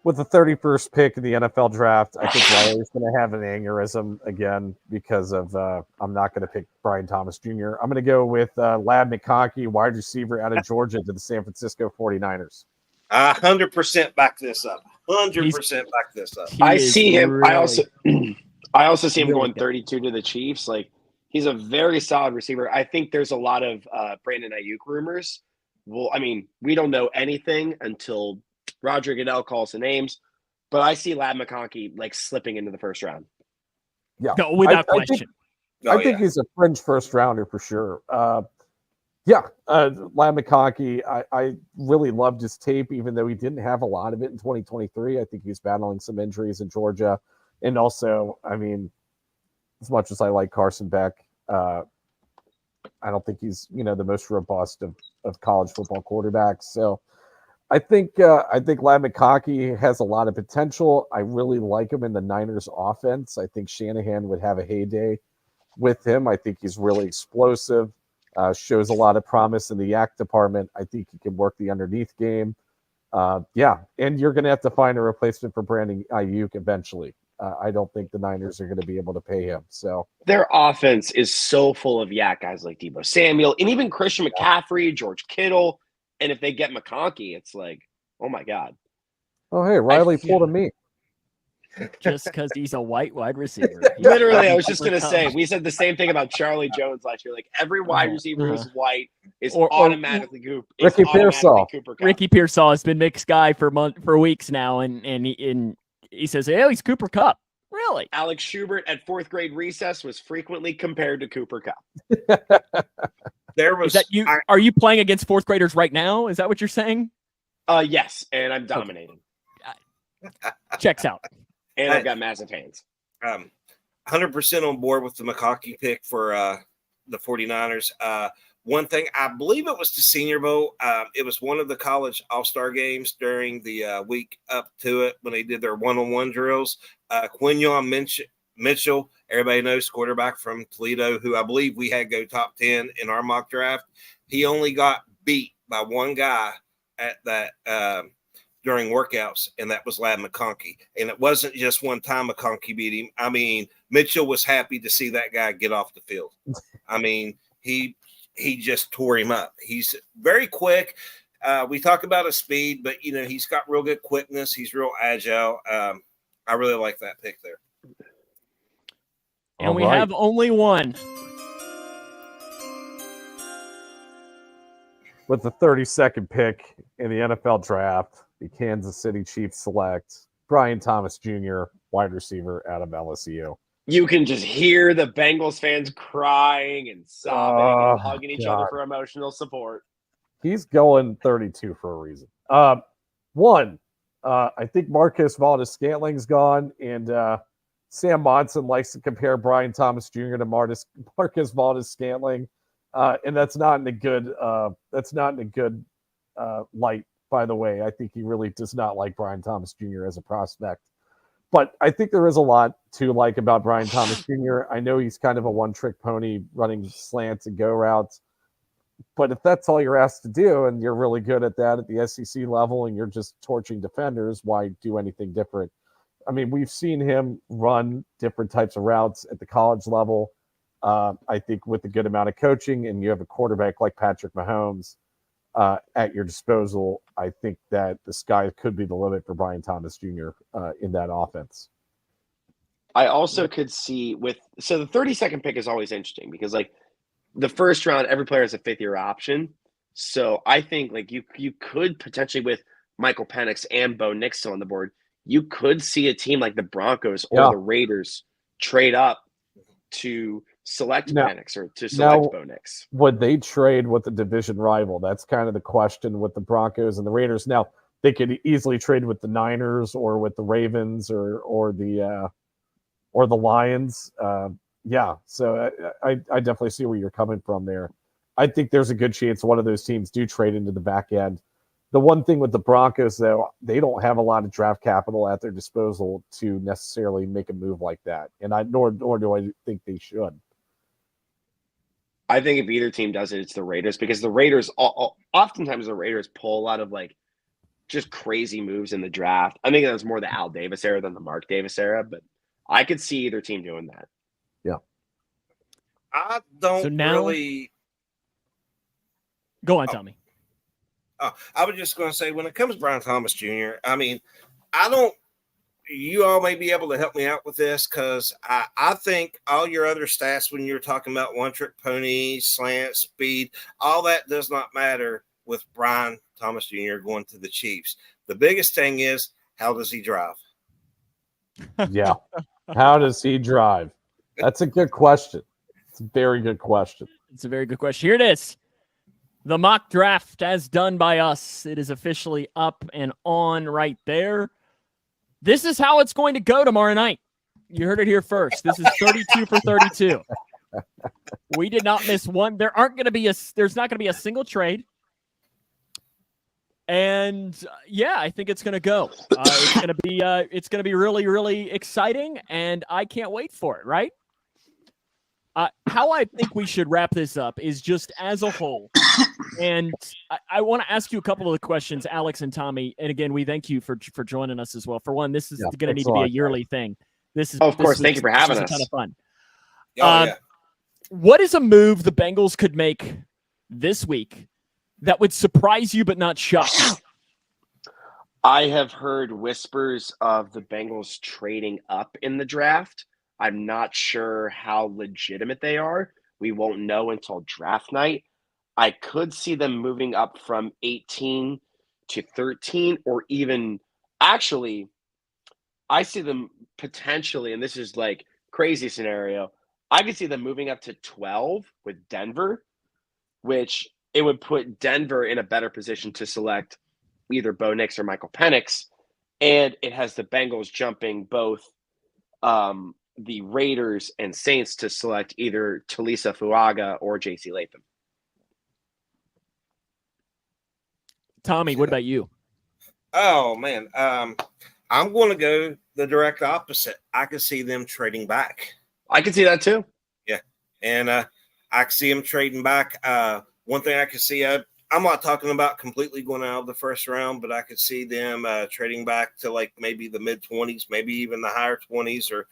With the 31st pick of the NFL draft, I think Riley's going to have an aneurysm again because of I'm not going to pick Brian Thomas Jr. I'm going to go with Lad McConkey, wide receiver out of Georgia, to the San Francisco 49ers. 100% back this up. 100% back this up. I see him. Really, I also see him really going 32 to the Chiefs. Like, he's a very solid receiver. I think there's a lot of Brandon Ayuk rumors. Well, I mean, we don't know anything until Roger Goodell calls the names, but I see Lad McConkey like slipping into the first round. Yeah, no, without question. I think he's a fringe first rounder for sure. Lad McConkey, I really loved his tape, even though he didn't have a lot of it in 2023. I think he's battling some injuries in Georgia. And also, I mean, as much as I like Carson Beck, I don't think he's, the most robust of college football quarterbacks. So I think Lad McConkey has a lot of potential. I really like him in the Niners offense. I think Shanahan would have a heyday with him. I think he's really explosive, shows a lot of promise in the yak department. I think he can work the underneath game. And you're going to have to find a replacement for Brandon Ayuk eventually. I don't think the Niners are going to be able to pay him. So their offense is so full of yak guys like Deebo Samuel and even Christian McCaffrey, George Kittle. And if they get McConkey, it's like, oh my God. Oh, hey, Riley pulled a me. Just because he's a white wide receiver. Literally, I was just going to say, we said the same thing about Charlie Jones last year. Like, every wide receiver who's white is automatically Cooper. Ricky Pearsall. Ricky Pearsall has been Mick's guy for weeks now, and he says, "Oh, he's Cooper Kupp." Really? Alex Schubert at fourth grade recess was frequently compared to Cooper Kupp. There was. Is that you? Are you playing against fourth graders right now? Is that what you're saying? Yes, and I'm dominating. Checks out. And I've got massive hands. 100% on board with the McConkey pick for the 49ers. One thing, I believe it was the Senior Bowl. It was one of the college all-star games during the week up to it when they did their one-on-one drills. Quinyon Mitchell, everybody knows, quarterback from Toledo, who I believe we had go top 10 in our mock draft. He only got beat by one guy at that during workouts, and that was Lad McConkey. And it wasn't just one time McConkey beat him. I mean, Mitchell was happy to see that guy get off the field. I mean, he just tore him up. He's very quick. We talk about his speed, but, he's got real good quickness. He's real agile. I really like that pick there. And we have only one. With the 32nd pick in the NFL draft, the Kansas City Chiefs select Brian Thomas Jr., wide receiver out of LSU. You can just hear the Bengals fans crying and sobbing and hugging each other for emotional support. He's going 32 for a reason. I think Marquez Valdes-Scantling's gone, and Sam Monson likes to compare Brian Thomas Jr. to Marquez Valdes-Scantling, and that's not in a good light. By the way, I think he really does not like Brian Thomas Jr. as a prospect. But I think there is a lot to like about Brian Thomas Jr. I know he's kind of a one-trick pony running slants and go routes. But if that's all you're asked to do, and you're really good at that at the SEC level, and you're just torching defenders, why do anything different? I mean, we've seen him run different types of routes at the college level. I think with a good amount of coaching, and you have a quarterback like Patrick Mahomes at your disposal, I think that the sky could be the limit for Brian Thomas Jr. In that offense. I also could see the 32nd pick is always interesting because like the first round, every player has a 5th-year option. So I think like you could potentially, with Michael Penix and Bo Nix still on the board, you could see a team like the Broncos or the Raiders trade up to select Penix or to select Bo Nix. Would they trade with the division rival? That's kind of the question with the Broncos and the Raiders. Now, they could easily trade with the Niners or with the Ravens or the Lions. So I definitely see where you're coming from there. I think there's a good chance one of those teams do trade into the back end. The one thing with the Broncos, though, they don't have a lot of draft capital at their disposal to necessarily make a move like that, and nor do I think they should. I think if either team does it, it's the Raiders, because the Raiders, oftentimes the Raiders pull a lot of like just crazy moves in the draft. I think that was more the Al Davis era than the Mark Davis era, but I could see either team doing that. Yeah. I don't really. Go on, Tommy. I was just going to say, when it comes to Brian Thomas Jr., I mean, you all may be able to help me out with this, because I think all your other stats, when you're talking about one-trick pony, slant, speed, all that does not matter with Brian Thomas Jr. going to the Chiefs. The biggest thing is, how does he drive? Yeah. How does he drive? That's a good question. It's a very good question. It's a very good question. Here it is. The mock draft as done by us. It is officially up and on right there. This is how it's going to go tomorrow night. You heard it here first. This is 32 for 32. We did not miss one. There's not going to be a single trade. And I think it's going to go. It's going to be really, really exciting, and I can't wait for it. Right? How I think we should wrap this up is just as a whole. And I want to ask you a couple of the questions, Alex and Tommy. And again, we thank you for joining us as well. For one, this is going to need to be a yearly thing. Of course. Thank you for having us. A ton of fun. Yeah. What is a move the Bengals could make this week that would surprise you but not shock you? I have heard whispers of the Bengals trading up in the draft. I'm not sure how legitimate they are. We won't know until draft night. I could see them moving up from 18 to 13, or even actually, I see them potentially, and this is like crazy scenario, I could see them moving up to 12 with Denver, which it would put Denver in a better position to select either Bo Nix or Michael Penix. And it has the Bengals jumping both the Raiders and Saints to select either Talisa Fuaga or JC Latham. Tommy, what about you? Oh, man. I'm going to go the direct opposite. I could see them trading back. I can see that too. Yeah. And I can see them trading back. One thing I could see, I'm not talking about completely going out of the first round, but I could see them trading back to like maybe the mid-20s, maybe even the higher 20s, or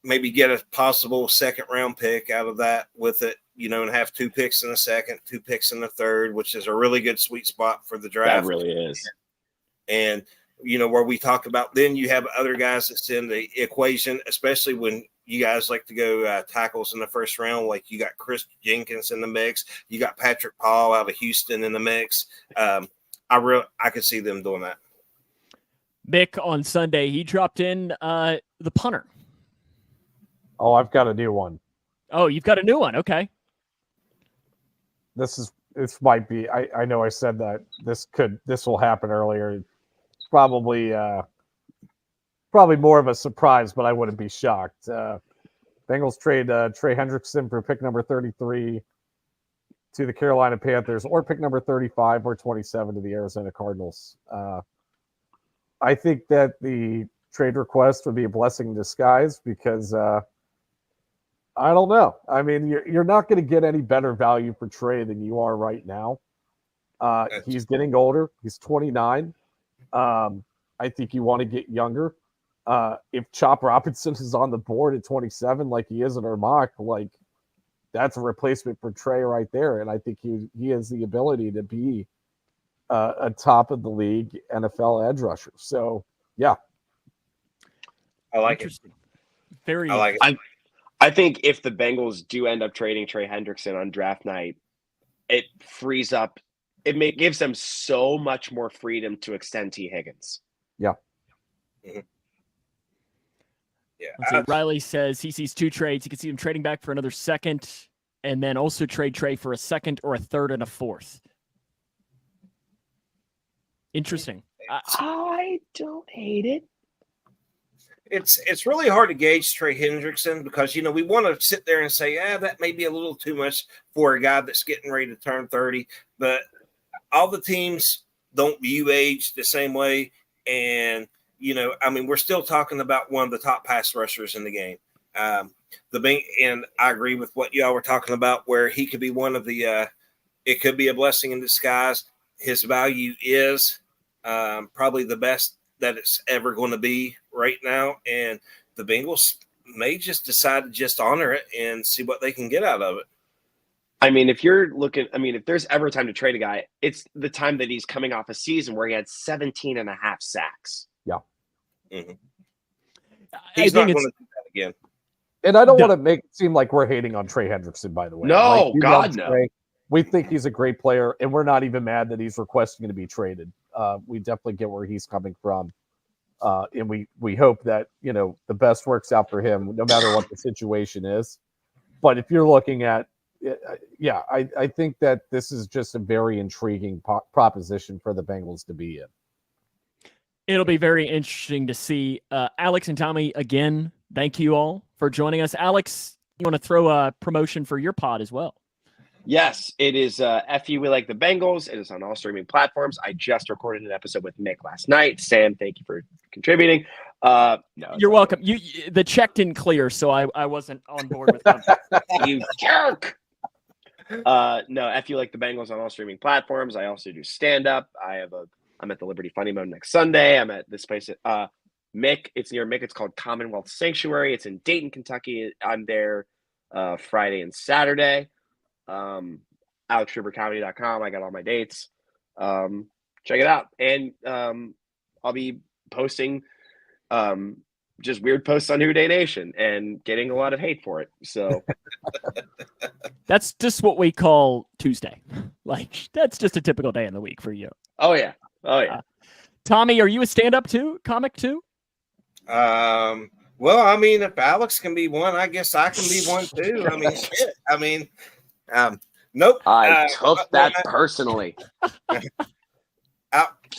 maybe get a possible second-round pick out of that with it, and have 2 picks in the second, 2 picks in the third, which is a really good sweet spot for the draft. That really is. And, where we talk about, then you have other guys that's in the equation, especially when you guys like to go tackles in the first round. Like you got Chris Jenkins in the mix. You got Patrick Paul out of Houston in the mix. I could see them doing that. Mick on Sunday, he dropped in the punter. Oh, I've got a new one. Oh, you've got a new one. Okay. This might be, I know I said that this will happen earlier. Probably more of a surprise, but I wouldn't be shocked. Bengals trade Trey Hendrickson for pick number 33 to the Carolina Panthers, or pick number 35 or 27 to the Arizona Cardinals. I think that the trade request would be a blessing in disguise, because I don't know. I mean, you're not going to get any better value for Trey than you are right now. He's getting older. He's 29. I think you want to get younger. If Chop Robinson is on the board at 27, like he is in our mock, like that's a replacement for Trey right there. And I think he has the ability to be a top of the league NFL edge rusher. So yeah, I like it. Very. I like it. I think if the Bengals do end up trading Trey Hendrickson on draft night, it frees up. It gives them so much more freedom to extend T. Higgins. Yeah. Mm-hmm. Yeah. So Riley says he sees 2 trades. He could see him trading back for another second, and then also trade Trey for a second or a third and a fourth. Interesting. I don't hate it. It's really hard to gauge Trey Hendrickson because, we want to sit there and say, that may be a little too much for a guy that's getting ready to turn 30. But all the teams don't view age the same way. And, we're still talking about one of the top pass rushers in the game. And I agree with what y'all were talking about, where he could be one of the it could be a blessing in disguise. His value is probably the best that it's ever going to be right now. And the Bengals may just decide to just honor it and see what they can get out of it. I mean, if there's ever time to trade a guy, it's the time that he's coming off a season where he had 17 and a half sacks. Yeah. Mm-hmm. He's not going to do that again. And I don't want to make it seem like we're hating on Trey Hendrickson, by the way. No, God, no. Trey. We think he's a great player, and we're not even mad that he's requesting to be traded. We definitely get where he's coming from. And we hope that, the best works out for him, no matter what the situation is. But if you're looking at, I think that this is just a very intriguing proposition for the Bengals to be in. It'll be very interesting to see. Alex and Tommy, again, thank you all for joining us. Alex, you want to throw a promotion for your pod as well? Yes, it is FU We Like the Bengals. It is on all streaming platforms. I just recorded an episode with Mick last night. Sam, thank you for contributing. No, you're welcome. The check didn't clear, so I wasn't on board with that. You jerk. No, FU Like the Bengals on all streaming platforms. I also do stand-up. I'm at the Liberty Funny Bone next Sunday. I'm at this place at Mick. It's near Mick. It's called Commonwealth Sanctuary. It's in Dayton, Kentucky. I'm there Friday and Saturday. AlexSchubertComedy.com. I got all my dates. Check it out. And I'll be posting just weird posts on Who Day Nation and getting a lot of hate for it. So that's just what we call Tuesday. Like, that's just a typical day in the week for you. Oh, yeah. Tommy, are you a stand-up too? Comic too? Well, if Alex can be one, I guess I can be one too. Shit. Nope. I took that personally.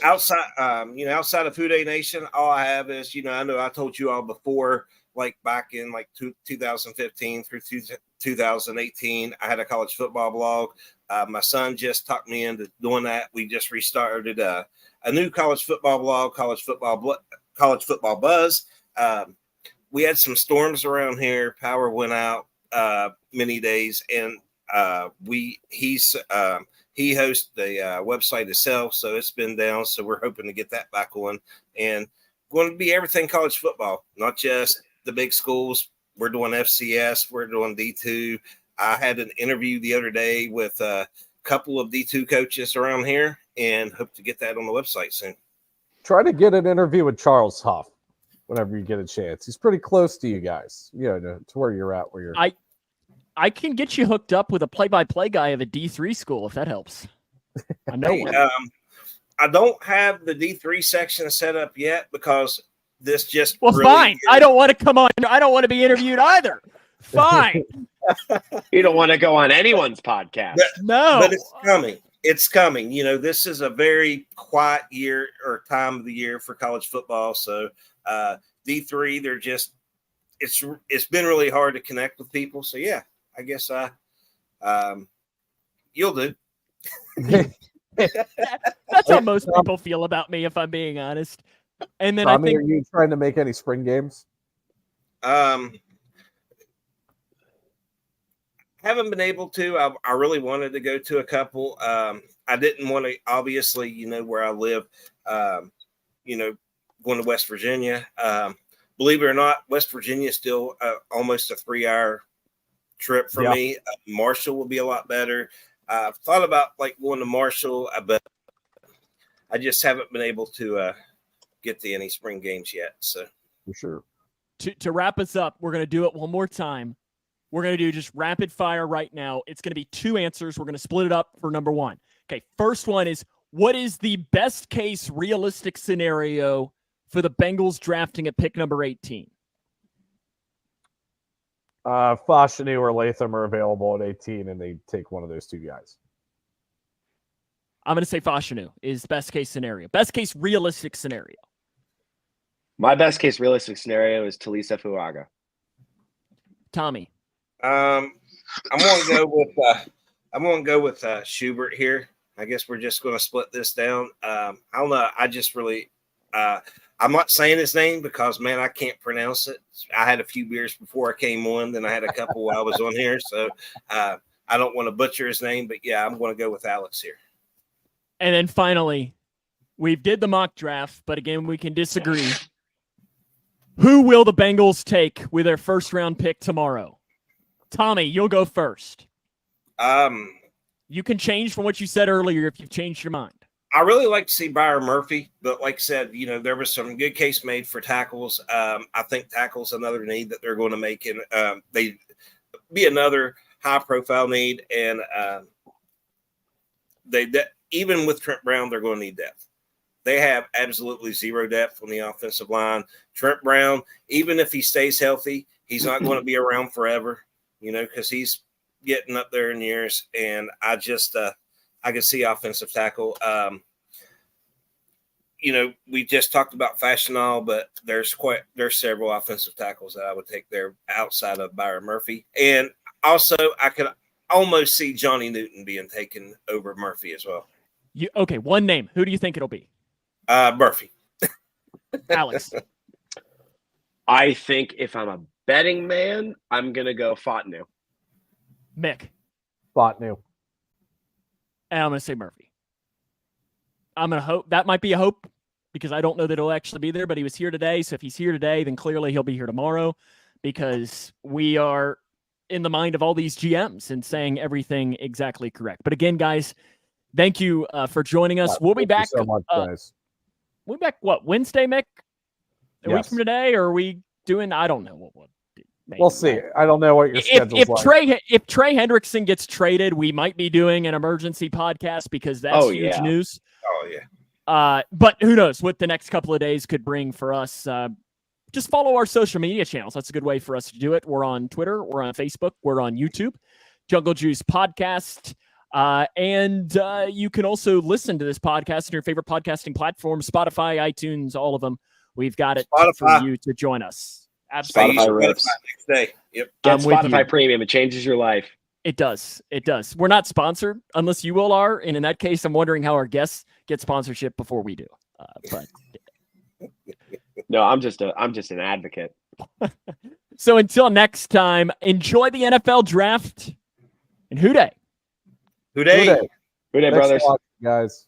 Outside of Who Day Nation, all I have is, I know I told you all before, like back in 2015 through 2018, I had a college football blog. My son just talked me into doing that. We just restarted a new college football blog, College Football Buzz. We had some storms around here. Power went out many days, and he hosts the website himself, so it's been down. So we're hoping to get that back on, and going to be everything college football, not just the big schools. We're doing FCS, we're doing D2. I had an interview the other day with a couple of D2 coaches around here, and hope to get that on the website soon. Try to get an interview with Charles Huff whenever you get a chance. He's pretty close to you guys, to where you're at. I can get you hooked up with a play-by-play guy of a D3 school if that helps. I know one. I don't have the D3 section set up yet because this just fine. I don't want to come on. I don't want to be interviewed either. Fine. You don't want to go on anyone's podcast. No. But it's coming. It's coming. This is a very quiet year or time of the year for college football. So D3, they're just it's been really hard to connect with people. So yeah, I guess you'll do. That's how most people feel about me, if I'm being honest. And then Tommy, I think, are you trying to make any spring games? Haven't been able to. I really wanted to go to a couple. I didn't want to, obviously, where I live, going to West Virginia. Believe it or not, West Virginia is still almost a 3-hour trip for me. Marshall would be a lot better. I've thought about going to Marshall, but I just haven't been able to get to any spring games yet. So for sure. To wrap us up, we're going to do it one more time. We're going to do just rapid fire right now. It's going to be 2 answers. We're going to split it up for number 1. Okay, first one is, what is the best case realistic scenario for the Bengals drafting at pick number 18? Fashanu or Latham are available at 18, and they take one of those 2 guys. I'm going to say Fashanu is best case scenario. Best case realistic scenario. My best case realistic scenario is Talisa Fuaga. Tommy. I'm going to go with Schubert here. I guess we're just going to split this down. I don't know. I just really I'm not saying his name because, man, I can't pronounce it. I had a few beers before I came on, then I had a couple while I was on here. So I don't want to butcher his name, but yeah, I'm going to go with Alex here. And then finally, we did the mock draft, but again, we can disagree. Who will the Bengals take with their first round pick tomorrow? Tommy, you'll go first. You can change from what you said earlier if you've changed your mind. I really like to see Byron Murphy, but like I said, there was some good case made for tackles. I think tackles another need that they're going to make, and they be another high-profile need. And even with Trent Brown, they're going to need depth. They have absolutely zero depth on the offensive line. Trent Brown, even if he stays healthy, he's not going to be around forever, because he's getting up there in years. And I just I can see offensive tackle. We just talked about Fashanu, but there's several offensive tackles that I would take there outside of Byron Murphy. And also I could almost see Johnny Newton being taken over Murphy as well. Okay, one name. Who do you think it'll be? Murphy. Alex. I think if I'm a betting man, I'm going to go Fotnu. Mick. Fotnu. And I'm going to say Murphy. I'm going to hope. That might be a hope because I don't know that he'll actually be there, but he was here today. So if he's here today, then clearly he'll be here tomorrow because we are in the mind of all these GMs and saying everything exactly correct. But again, guys, thank you for joining us. We'll be back. So much, guys. We'll be back, Wednesday, Mick? A week Yes. from today? Or are we doing, I don't know what we'll see. I don't know what your schedule's like. If Trey Hendrickson gets traded, we might be doing an emergency podcast because that's huge news. Oh, yeah. But who knows what the next couple of days could bring for us. Just follow our social media channels. That's a good way for us to do it. We're on Twitter. We're on Facebook. We're on YouTube. Jungle Juice Podcast. And you can also listen to this podcast on your favorite podcasting platform, Spotify, iTunes, all of them. We've got it for you to join us. Absolutely. Spotify rips. Next day. Yep. Get Spotify Premium. It changes your life. It does. It does. We're not sponsored unless you all are. And in that case, I'm wondering how our guests get sponsorship before we do. But no, I'm just an advocate. So until next time, enjoy the NFL draft and Hoo Day. Hoo Day. Hoo Day, brothers. Guys.